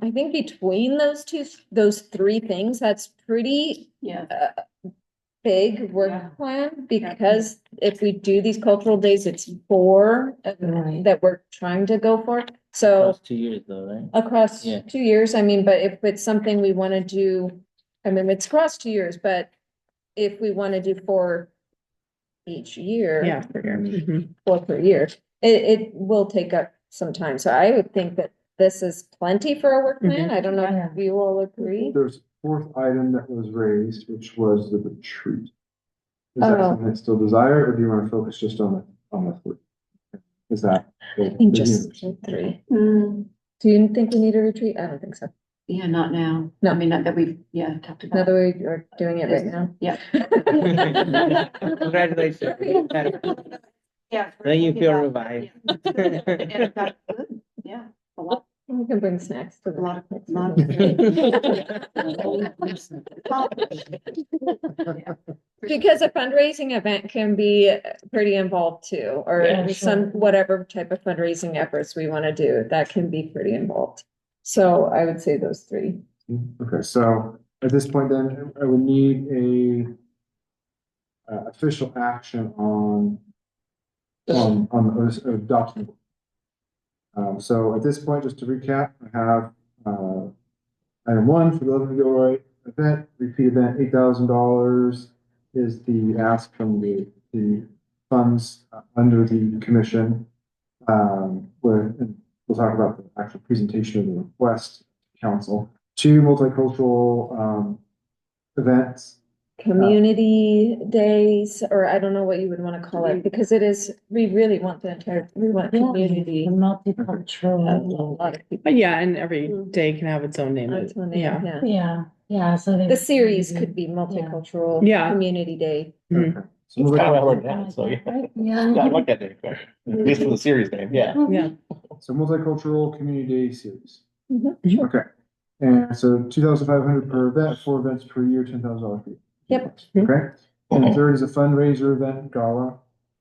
I think between those 3 things, that's pretty Yeah. big Yeah. work plan, because if we do these cultural days, it's 4 Right. that we're trying to go for. So Across 2 years though, right? across Yeah. 2 years, I mean, but if it's something we wanna do, I mean, it's across 2 years, but if we wanna do 4 each year. Yeah. for sure. Mhm. 4 per year, it will take up some time. So I would think that this is plenty for a work plan. I don't know if you all agree. There's a 4th item that was raised, which was the retreat. Is that Oh. something that's still desired, or do you want to focus just on the 3? Is that? I think just 3. Mm, Do you think we need a retreat? I don't think so. yeah, not now. No. I mean, not that we've, talked Now about. that we are doing it right now. Yeah. Congratulations. Yeah. Then you feel revived. Yeah, a lot. We can bring snacks to the. A lot of- next lot meeting. Because a fundraising event can be pretty involved too, or Yeah, some, sure. whatever type of fundraising efforts we want to do, that can be pretty involved. So I would say those 3. Okay, so at this point then, I would need official action on this adoption. So at this point, just to recap, I have, item 1 for the Love of Gilroy event, repeat event, $8,000 is the ask from the funds under the commission. we'll talk about the actual presentation of the request to council. 2 multicultural, events. Community days, or I don't know what you would want to call it, because it is, we really want we want community. The of multicultural. a lot of people. But yeah, and every day can have its own name. Its own name, Yeah. yeah. Yeah, so they. The series could be multicultural. Yeah. Community day. Mhm. Okay. So It's we're kind of what I gonna- wrote down, so yeah. Yeah. Yeah, I like that name, at least for the series name, yeah. Yeah. So multicultural community day series. Mhm, Sure. Okay. And so 2,500 per event, 4 events per year, $10,000 fee. Yep. Okay. And third is a fundraiser event gala.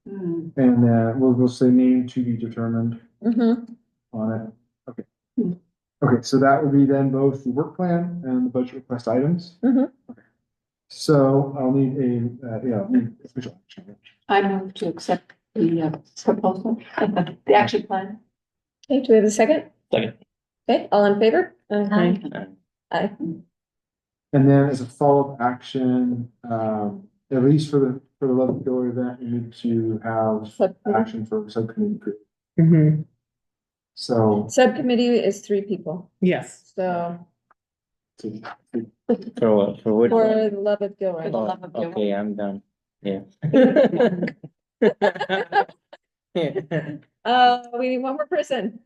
Hmm. And we'll say name to be determined Mhm. on it. Okay. Okay, so that would be then both the work plan and the budget request items. Mhm. Okay. So I'll need an official action. I move to accept the proposal, the action plan. Okay, do we have a second? Second. Okay, all in favor? Okay. Aye. And then as a follow-up action, at least for the Love of Go event, we need to have Subcommittee. action for subcommittee group. Mhm. So. Subcommittee is 3 people, Yes. so For what, for which for one? the love of Gilroy. For the love of Gilroy. Okay, I'm done, yeah. We need one more person.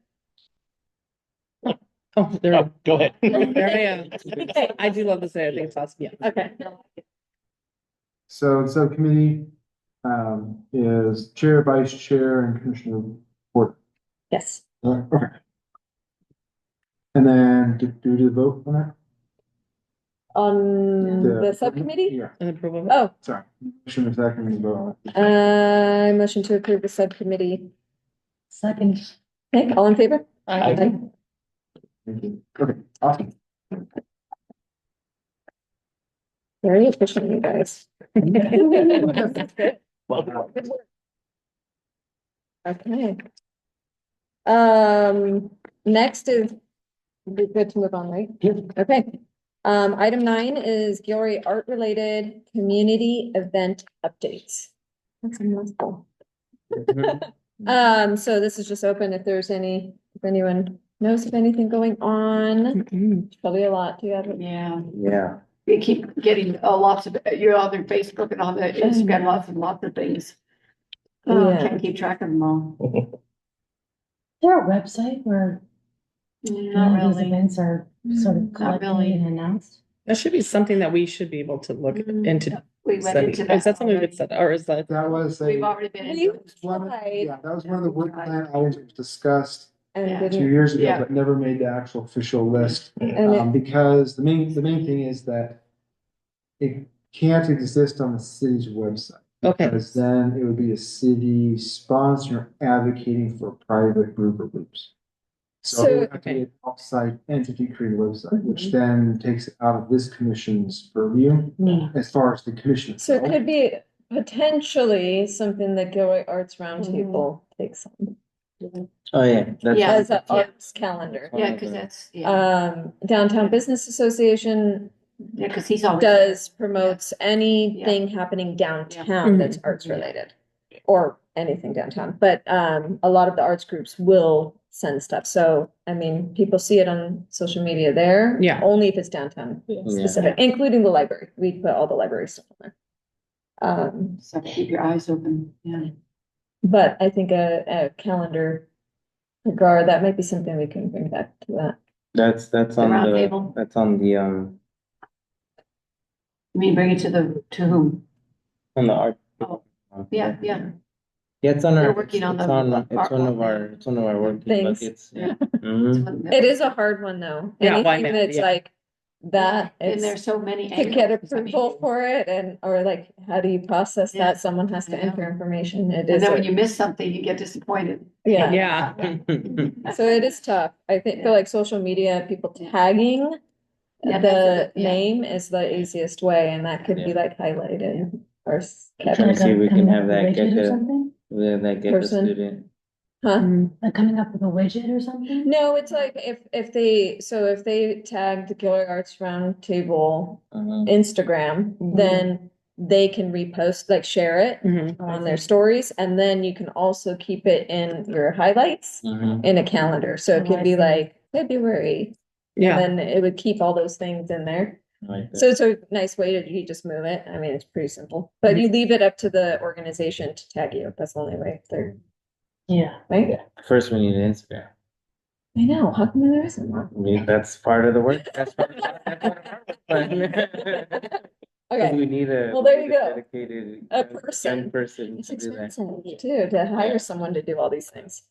Oh, there, Oh, go ahead. there I am. Okay. I do love to say, I think it's awesome. Yeah. Okay. So the subcommittee, is chair, vice chair, and commissioner report. Yes. Okay. And then do we do the vote on that? On the subcommittee? Yeah, An approval. Oh, sorry. Commissioner second and vote on it. I motion to approve the subcommittee. Second. Okay, all in favor? Aye. Thank you. Okay, awesome. Very efficient, you guys. That's good. Well, Good work. Okay. Next is, we're good to move on, right? Okay. Item 9 is Gilroy art related community event updates. That's a mouthful. So this is just open if there's if anyone knows of anything going on. Mhm. Probably a lot. Do you have? Yeah, Yeah, we keep getting lots of, you're on their Facebook and on the Instagram, lots of things. Yeah. Can't keep track of them all. Is there a website where Not these really. events are sort of collected really. and announced? That should be something that we should be able to look into. We went study. into that. Is that something already. we've said, or is that? That was We've already been into it. yeah, that was one of the work plan items that was discussed And Yeah. 2 didn't, years ago, Yeah. but never made the actual official list. and it, Because the main thing is that it can't exist on the city's website. Okay. Because then it would be a city sponsor advocating for a private group or groups. So it would have to be an outside entity creating a website, which then takes it out of this commission's purview as far as the commission. so it could be potentially something that Gilroy Arts Roundtable takes on oh, yeah. That's Yeah. as an Yeah. arts calendar. Yeah, cause that's, yeah, Downtown Business Association yeah, cause he's always. promotes anything happening downtown that's arts related. Or anything downtown, but a lot of the arts groups will send stuff, so I mean, people see it on social media there. Yeah. Only if it's downtown specific, including the library, we put all the library stuff on there. So keep your eyes open, yeah. But I think a calendar regard, that might be something we can bring back to that. That's on round the, table. that's on the, You mean bring it to whom? on the art. Oh, Yeah, yeah, Yeah, it's on We're our, working on it's the on, art it's one of one. our, it's one of our working Things. buckets. Yeah. Mhm. It is a hard one, though. Yeah, why Anything not? that's Yeah. like that, And it's there's so many. to get angles, I mean, approval for it, and, or like, how do you process Yeah. that? Someone has to Yeah. enter information. It And is, then when you miss something, you get disappointed. yeah. Yeah. So it is tough. I think for like social media, people tagging Yeah, the that's it, yeah. name is the easiest way, and that could be Yeah. like highlighted or Trying kept, to see if we can Coming up have with a that get widget or the- something? That get the Person. student. huh? Like coming up with a widget or something? No, it's like if they tagged Gilroy Arts Roundtable Mhm. Instagram, then they can repost, like share it Mhm. on their stories, and then you can also keep it in your highlights Mhm. in a calendar. So it Oh, could I be see. like February, and Yeah, then it would keep all those things in there. I like that. So it's a nice way to, you just move it. I mean, it's pretty simple, but you leave it up to the organization to tag you. That's the only way they're, Yeah. right? First, we need Instagram. I know, how come there isn't one? I mean, that's part of the work. That's part of the plan. Okay, We need a. Well, there you we need go. Dedicated. A young person. person It's to do that. expensive too, to hire someone to do all these things.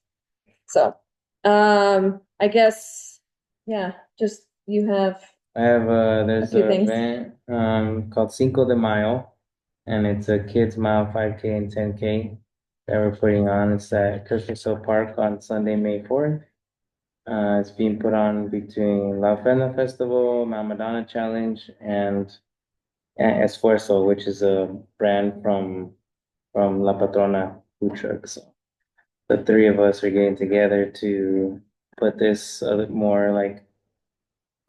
So, I guess, yeah, just you have, I have, there's few an things. event, called Cinco de Mayo. And it's a kids mile, 5K and 10K that we're putting on. It's at Christmas Park on Sunday, May 4th. It's being put on between La Ofrenda Festival, Mount Madonna Challenge, and Esfuerzo, which is a brand from La Patrona food truck. So the three of us are getting together to put this a bit more like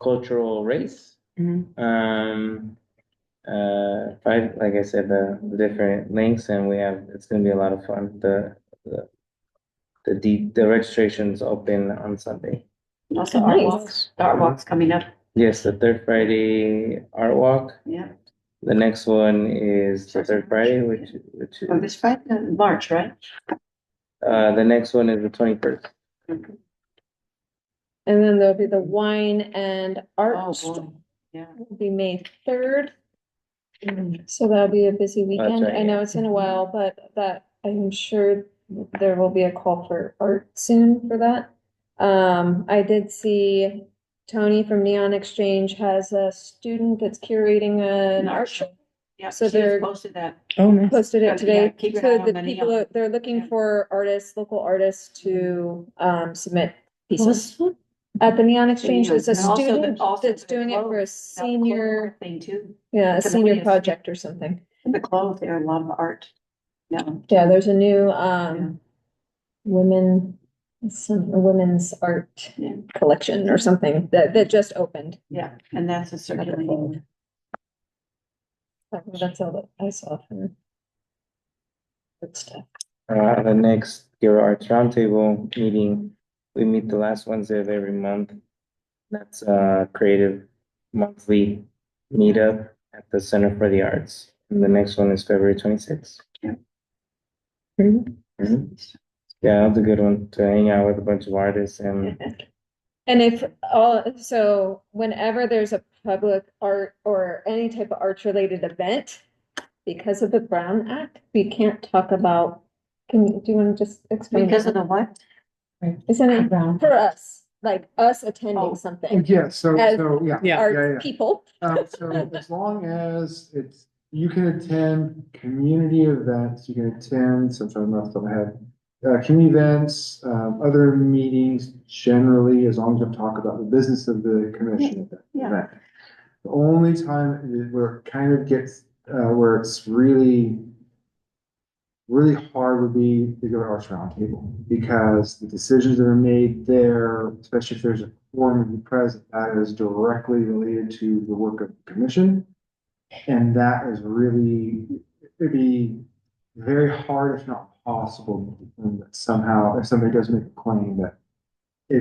cultural race. Mhm. Five, like I said, the different links, and it's gonna be a lot of fun. The registration's open on Sunday. Also, Oh, Art nice. Walks, Art Walks coming up, Yes, the third Friday art walk. yeah. The next one is the Starts third in Friday, March, which Oh, is, this Friday, March, right? the next one is the 21st. And then there'll be the wine and art. Oh, boy, yeah. Will be May 3rd. So that'll be a busy weekend. right, I know yeah. it's in a while, but that, I'm sure there will be a call for art soon for that. I did see Tony from Neon Exchange has a student that's curating an art show. Yeah, So she has they're- posted that. Oh, nice. Posted Yeah, it today. keep your So eye on the the people, Neon. they're looking Yeah. for artists, local artists to, submit pieces. What's one? At the Neon Exchange, Neon. there's a And also the- student also that's the doing it for a clothes, senior, Thing too, yeah, a the senior Camellias. project or something. the clothes, there are a lot of art. Yeah, Yeah, there's a new, Yeah. women's art Yeah. collection or something that just opened. yeah, and that's a circulating. That's all that I saw for good stuff. The next Giro Arts Roundtable meeting, we meet the last Wednesday of every month. That's a creative monthly meetup at the Center for the Arts. And the next one is February 26th. Yeah, that's a good one to hang out with a bunch of artists and And so whenever there's a public art or any type of arts related event, because of the Brown Act, we can't talk about, do you want to just explain? Because of that? the what? Isn't it Brown. for us, like us Oh. attending something, Yeah, so, As- yeah. Yeah. our people? So as long as you can attend community events, you can attend, so I'm trying off the top of my head. Community events, other meetings generally, as long as you talk about the business of the commission at that Yeah. event. The only time where it kind of gets, where it's really hard would be to go to Arts Roundtable, because the decisions that are made there, especially if there's a quorum of you present, that is directly related to the work of the commission. And that is really, it'd be very hard, if not possible, that somehow, if somebody does make a claim that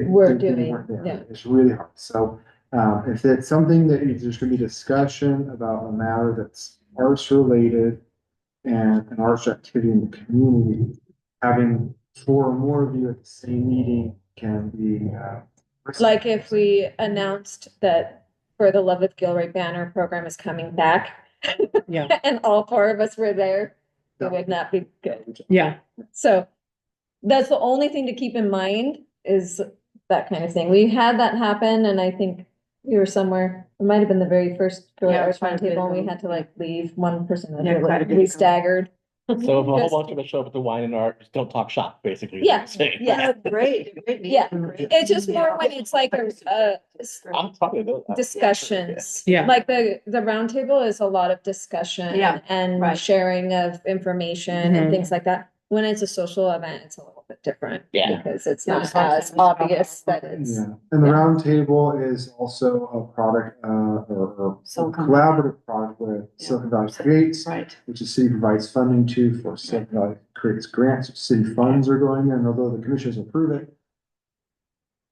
We're they didn't doing, work there, yeah. it's really hard. So, if it's something that there's gonna be discussion about a matter that's arts related and an arts activity in the community, having 4 or more of you at the same meeting can be, Like if we announced that for the Love of Gilroy banner program is coming back. Yeah. And all 4 of us were there, it would not be good. Yeah, So that's the only thing to keep in mind is that kind of thing. We had that happen and I think we were somewhere, it might have been the very first Gilroy Yeah, Arts quite a bit Roundtable and we ago. had to like leave one person. Yeah, quite a bit We ago. staggered. So if a whole Just- bunch of us show up at the wine and art, just don't talk shop, basically. is what Yeah, you're saying. yeah. Great. Yeah, it's just more when it's like I'm talking about. discussions. Yeah. Like the roundtable is a lot of discussion. Yeah, And right. sharing of information and Mhm. things like that. When it's a social event, it's a little bit different. Yeah. Because it's Yeah, not it's like as it's obvious that it's, Yeah, and the Yeah. round table is also a product, or Silicon collaborative product with Yeah. Silicon Valley Creates, Right. which the city provides funding to for Silicon Valley Creates grants. City funds are going in, although the commissioners approve it.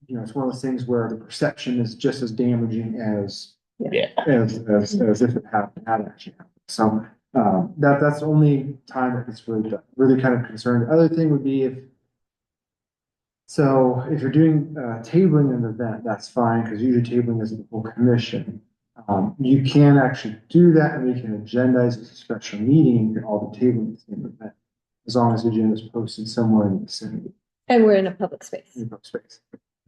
You know, it's one of those things where the perception is just as damaging as Yeah. as if it had actually happened. So, that's the only time that it's really kind of concerned. Other thing would be if you're doing, tabling an event, that's fine, because usually tabling isn't the full commission. You can actually do that, and we can agendize it as a special meeting, and all the tabling is in the event, as long as the agenda is posted somewhere in the vicinity, and we're in a public space. in the space.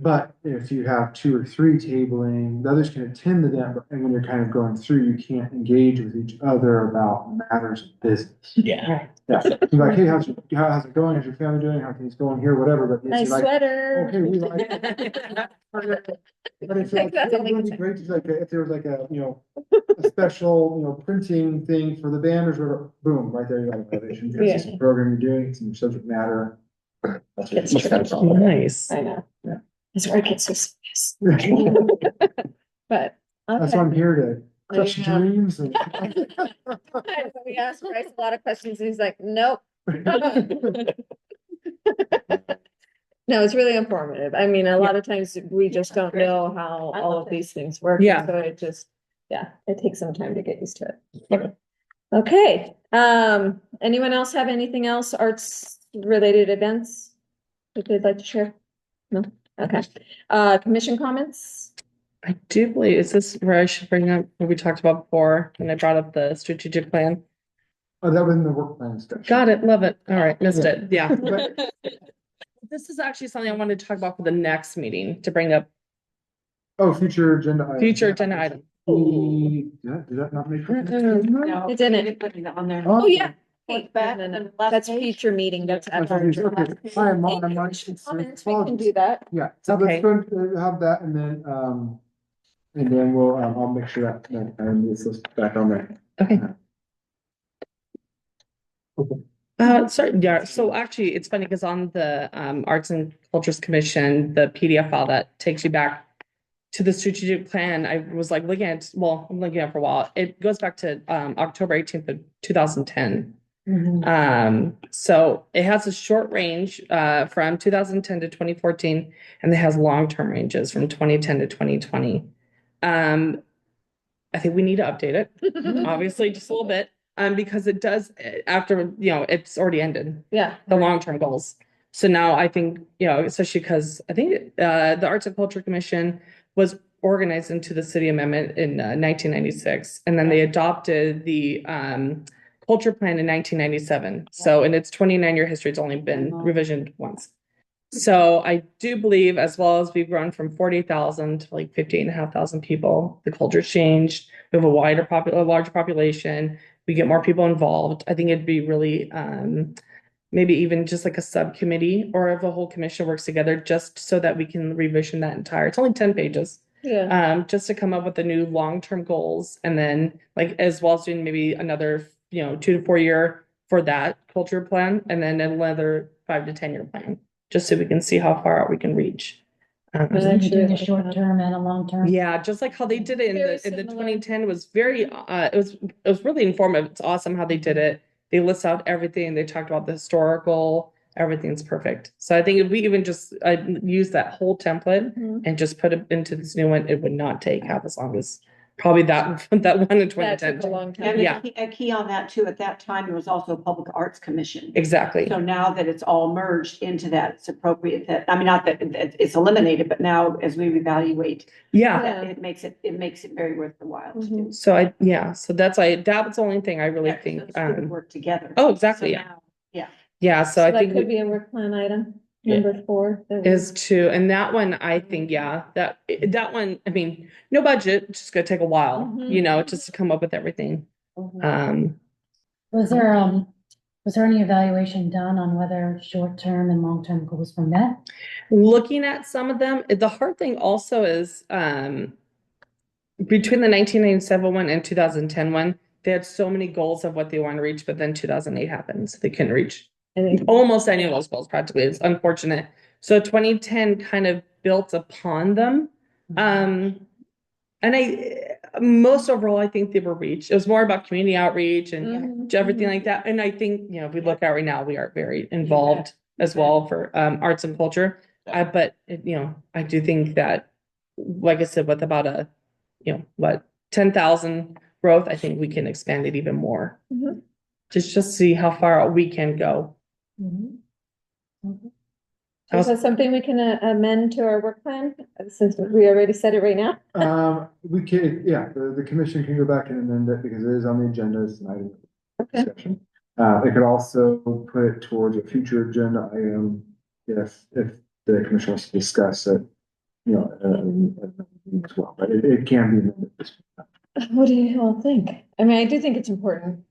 But if you have 2 or 3 tabling, the others can attend the event, and when you're kind of going through, you can't engage with each other about matters of business. Yeah. Yeah, you're like, hey, how's it going? How's your family doing? How things going here? Whatever, but it's Nice like, sweater. okay, we like it. But if like, That's all it we would can be say. great to like, if there was like a, a special, printing thing for the banners, or boom, right there, you got a violation. Because it's a program you're doing, it's in your subject matter. That's It's what it's true. Nice. I know. Yeah. It's where it gets so serious. But, That's why I'm okay. here to crush Yeah. dreams and. We asked Bryce a lot of questions and he's like, nope. No, it's really informative. I mean, a lot of times we just don't know how all of these things work. Yeah. So it just, it takes some time to get used to it. Okay. Okay, anyone else have anything else, arts related events that they'd like to share? No, okay, commission comments? I do believe, is this where I should bring up what we talked about before, when I brought up the strategic plan? Oh, that was in the work plan discussion. Got it, love it. All right, missed Yeah. it, yeah. But- This is actually something I wanted to talk about for the next meeting, to bring up Oh, future agenda item. future agenda item. Did that not make? No, It didn't. we put it on there. Oh, yeah. What's Hey, that? no, no, no, The last that's page? future meeting, that's. Okay, after. I'm Hey, on, I'm on. commission comments, we can do that. Yeah, so Okay. let's go have that, and then we'll, I'll make sure that, this is back on there. Okay. Sorry, yeah, so actually, it's funny, because on the Arts and Cultures Commission, the PDF file that takes you back to the strategic plan, I was like looking at, well, I'm looking at for a while, it goes back to October 18th of 2010. So it has a short range from 2010 to 2014, and it has long-term ranges from 2010 to 2020. I think we need to update it, obviously, just a little bit, because it does, after, it's already ended, Yeah, the long-term goals. So now I think, especially because I think the Arts and Culture Commission was organized into the city amendment in 1996, and then they adopted the culture plan in 1997. So in its 29-year history, it's only been revisioned once. So I do believe, as well as we've grown from 40,000 to like 58,500 people, the culture's changed. We have a larger population. We get more people involved. I think it'd be really maybe even just like a subcommittee, or if the whole commission works together, just so that we can revision that entire. It's only 10 pages. yeah. Just to come up with the new long-term goals, and then like as well as doing maybe another 2 to 4 year for that culture plan, and then another 5 to 10 year plan, just so we can see how far out we can reach. So you're doing a short term and a long term? Yeah, just like how they did it in Very the similar. 2010 was very it was really informative. It's awesome how they did it. They list out everything. They talked about the historical, everything's perfect. So I think if we even just use that whole template Mhm. and just put it into this new one, it would not take half as long as probably that one in That 2010. took a long And time. Yeah. a key on that too, at that time, there was also a public arts commission. Exactly. So now that it's all merged into that, it's appropriate that, I mean, not that it's eliminated, but now as we evaluate, Yeah. Yeah. it makes it very worth the while to do. Mhm. So so that's that was the only thing I really Yeah, 'cause think. those two Work together. Oh, exactly. So Yeah. now- Yeah. So So I that think could be a work plan item, Yeah. number 4. that we- is to, and that one, I think, that one, I mean, no budget, it's just gonna take a while, Mhm. just to come up with everything. Mhm. Was there any evaluation done on whether short term and long term goals were met? Looking at some of them, the hard thing also is, between the 1997 one and 2010 one, they had so many goals of what they want to reach, but then 2008 happened, so they couldn't reach almost any of those goals practically. It's unfortunate. So 2010 kind of built upon them. And most overall, I think they were reached. It was more about community outreach and Mhm. everything like that. And I think, if we look at right now, we are very involved as well for arts and culture. But I do think that, like I said, with about 10,000 growth, I think we can expand it even more. Mhm. Just see how far we can go. Is that something we can amend to our work plan, since we already said it right now? We could, yeah, the commission can go back and amend it because it is on the agenda, it's an item of Okay. discussion. It could also put it towards a future agenda item if the commission wants to discuss it, as well, but it can be amended. What do you all think? I mean, I do think it's important.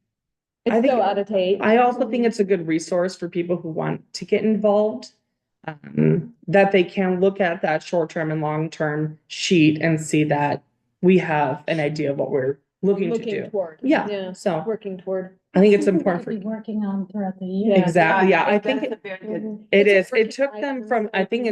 I It's think- so out of date. I also think it's a good resource for people who want to get involved. That they can look at that short-term and long-term sheet and see that we have an idea of what we're looking to do. Toward. Yeah, so Working toward. I think it's Something important to be for, working on throughout the year. Yeah. exactly, yeah, I think That's a very good. it It's is. a It took working them item. from, I think,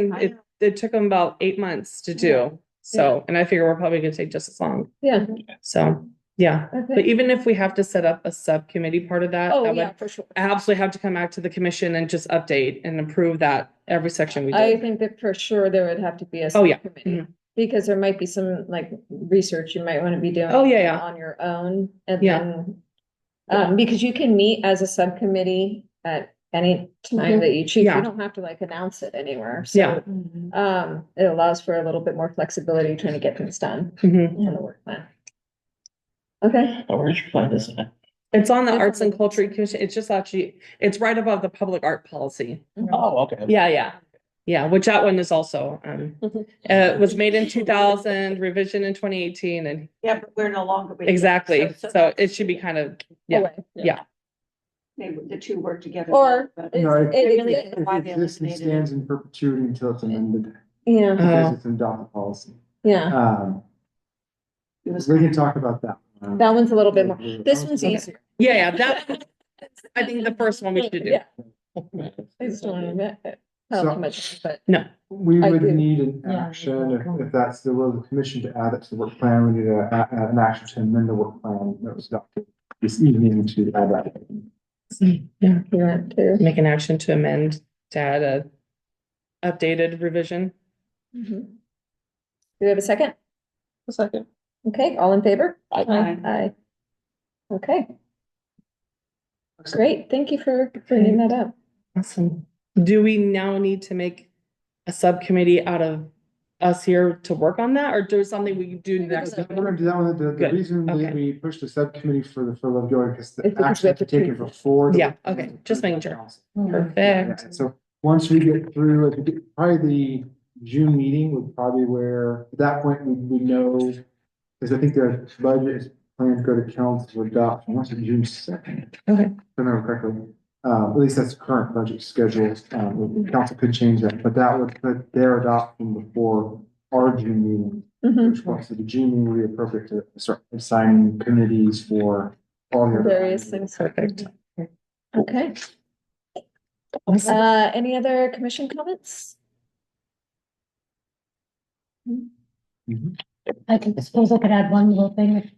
it took them about 8 months to do. So, and I figure we're probably gonna take just as long. Yeah. So, yeah. Okay. But even if we have to set up a subcommittee part of that, Oh, that yeah, would for sure. absolutely have to come back to the commission and just update and approve that every section we I do. think that for sure there would have to be a Oh, yeah. subcommittee. Mhm. Because there might be some like research you might want to be doing. Oh, yeah, yeah. On your own and Yeah. then. Because you can meet as a subcommittee at any time that you choose. Yeah. You don't have to like announce it anywhere. Yeah. So, it allows for a little bit more flexibility trying to get things done Mhm. in the work plan. Okay. Oh, where'd you find this at? It's on the It's Arts on and the- Culture Commission. It's just actually, it's right above the public art policy. Oh, okay. Yeah. Yeah, which that one is also, was made in 2000, revision in 2018 and Yeah, but we're no longer. with it. exactly. So that's- it should be kind of, yeah, Away. yeah. Maybe the two work together. Or but- No, it really- exists. It Why they exists and eliminated it. stands in perpetuity until it's amended, Yeah, because Oh. it's an adopted policy. yeah. It was- We can talk about that. That one's a little bit more. This one's Okay. easier. Yeah, that, I think the first one we should do. Yeah. I just don't want to admit it. How So- too much, but No, We I would do. need an Yeah. action, if that's the will of the commission to add it to the work plan, we need an action to amend the work plan that was adopted this evening to add that. yeah, you want to. make an action to amend, to add a updated revision. Mhm. Do we have a second? A second. Okay, all in favor? I- Aye. Okay. Great, thank you for bringing that up. Awesome. Do we now need to make a subcommittee out of us here to work on that, or do something we can do next? We're gonna do that one, the Good. reason that Okay. we pushed the subcommittee for Lovejoy, because It's the because we action have to to take it tweak it. before. Yeah, okay, just making sure. Mm-hmm. Yeah, Perfect. so once we get through, probably the June meeting would probably where, at that point, we know, because I think the budget is planned to go to council for adoption, once it's June 2nd. Okay. If I remember correctly, at least that's the current budget schedule, the council could change that, but that would put their adoption before our June meeting. Mhm. Which was, so the June meeting would be appropriate to start assigning committees for all your. Various things. Perfect. Okay, Awesome. any other commission comments? Suppose I could add one little thing.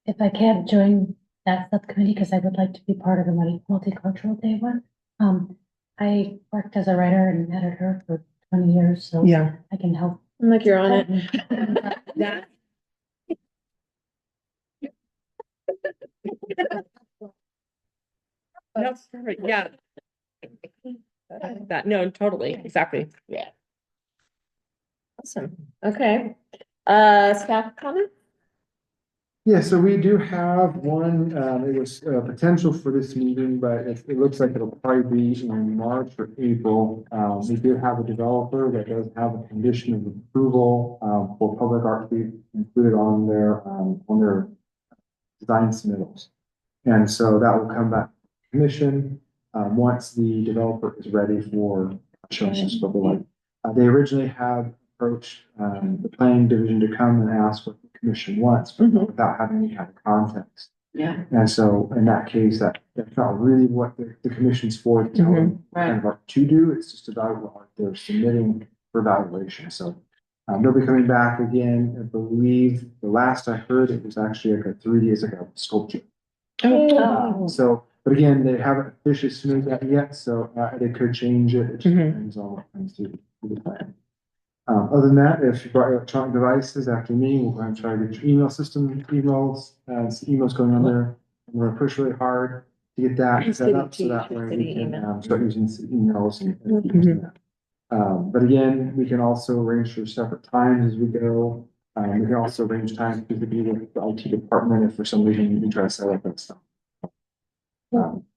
If I can't join that subcommittee, because I would like to be part of the multicultural day one. I worked as a writer and editor for 20 years, so Yeah. I can help. I'm like, you're on it. That. No, perfect, yeah. That, no, totally, exactly. Yeah. Awesome, okay. Staff comment? Yeah, so we do have one, it was potential for this meeting, but it looks like it'll probably be in March or April. We do have a developer that does have a condition of approval, for public art to be included on their design submittals. And so that will come back to the commission, once the developer is ready for showing some stuff like. They originally had approached, the planning division to come and ask what the commission wants, but Mhm. without having any kind of context. Yeah, And so in that case, that's not really what the commission's for, to tell them kind of what to do. It's just evaluate what they're submitting for evaluation. So they'll be coming back again. I believe the last I heard, it was actually like 3 days ago, sculpture. So, but again, they haven't officially submitted that yet, so they could change it. It just Mhm. depends on what comes through the plan. Other than that, if you brought electronic devices after me, we're going to try to get your email system, emails going on there. And we're gonna push really hard to get that set up so that way we can start using emails and using that. But again, we can also arrange for separate times as we go. We can also arrange times to be with the IT department if for some reason we try to set up that stuff.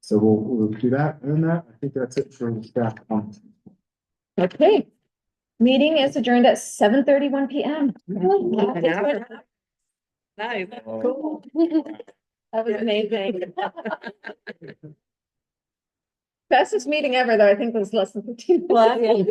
So we'll do that. Other than that, I think that's it for the staff. Okay. Meeting is adjourned at 7:31 PM. Nice. Cool. That was amazing. Fastest meeting ever, though, I think was less than 15. Well, yeah.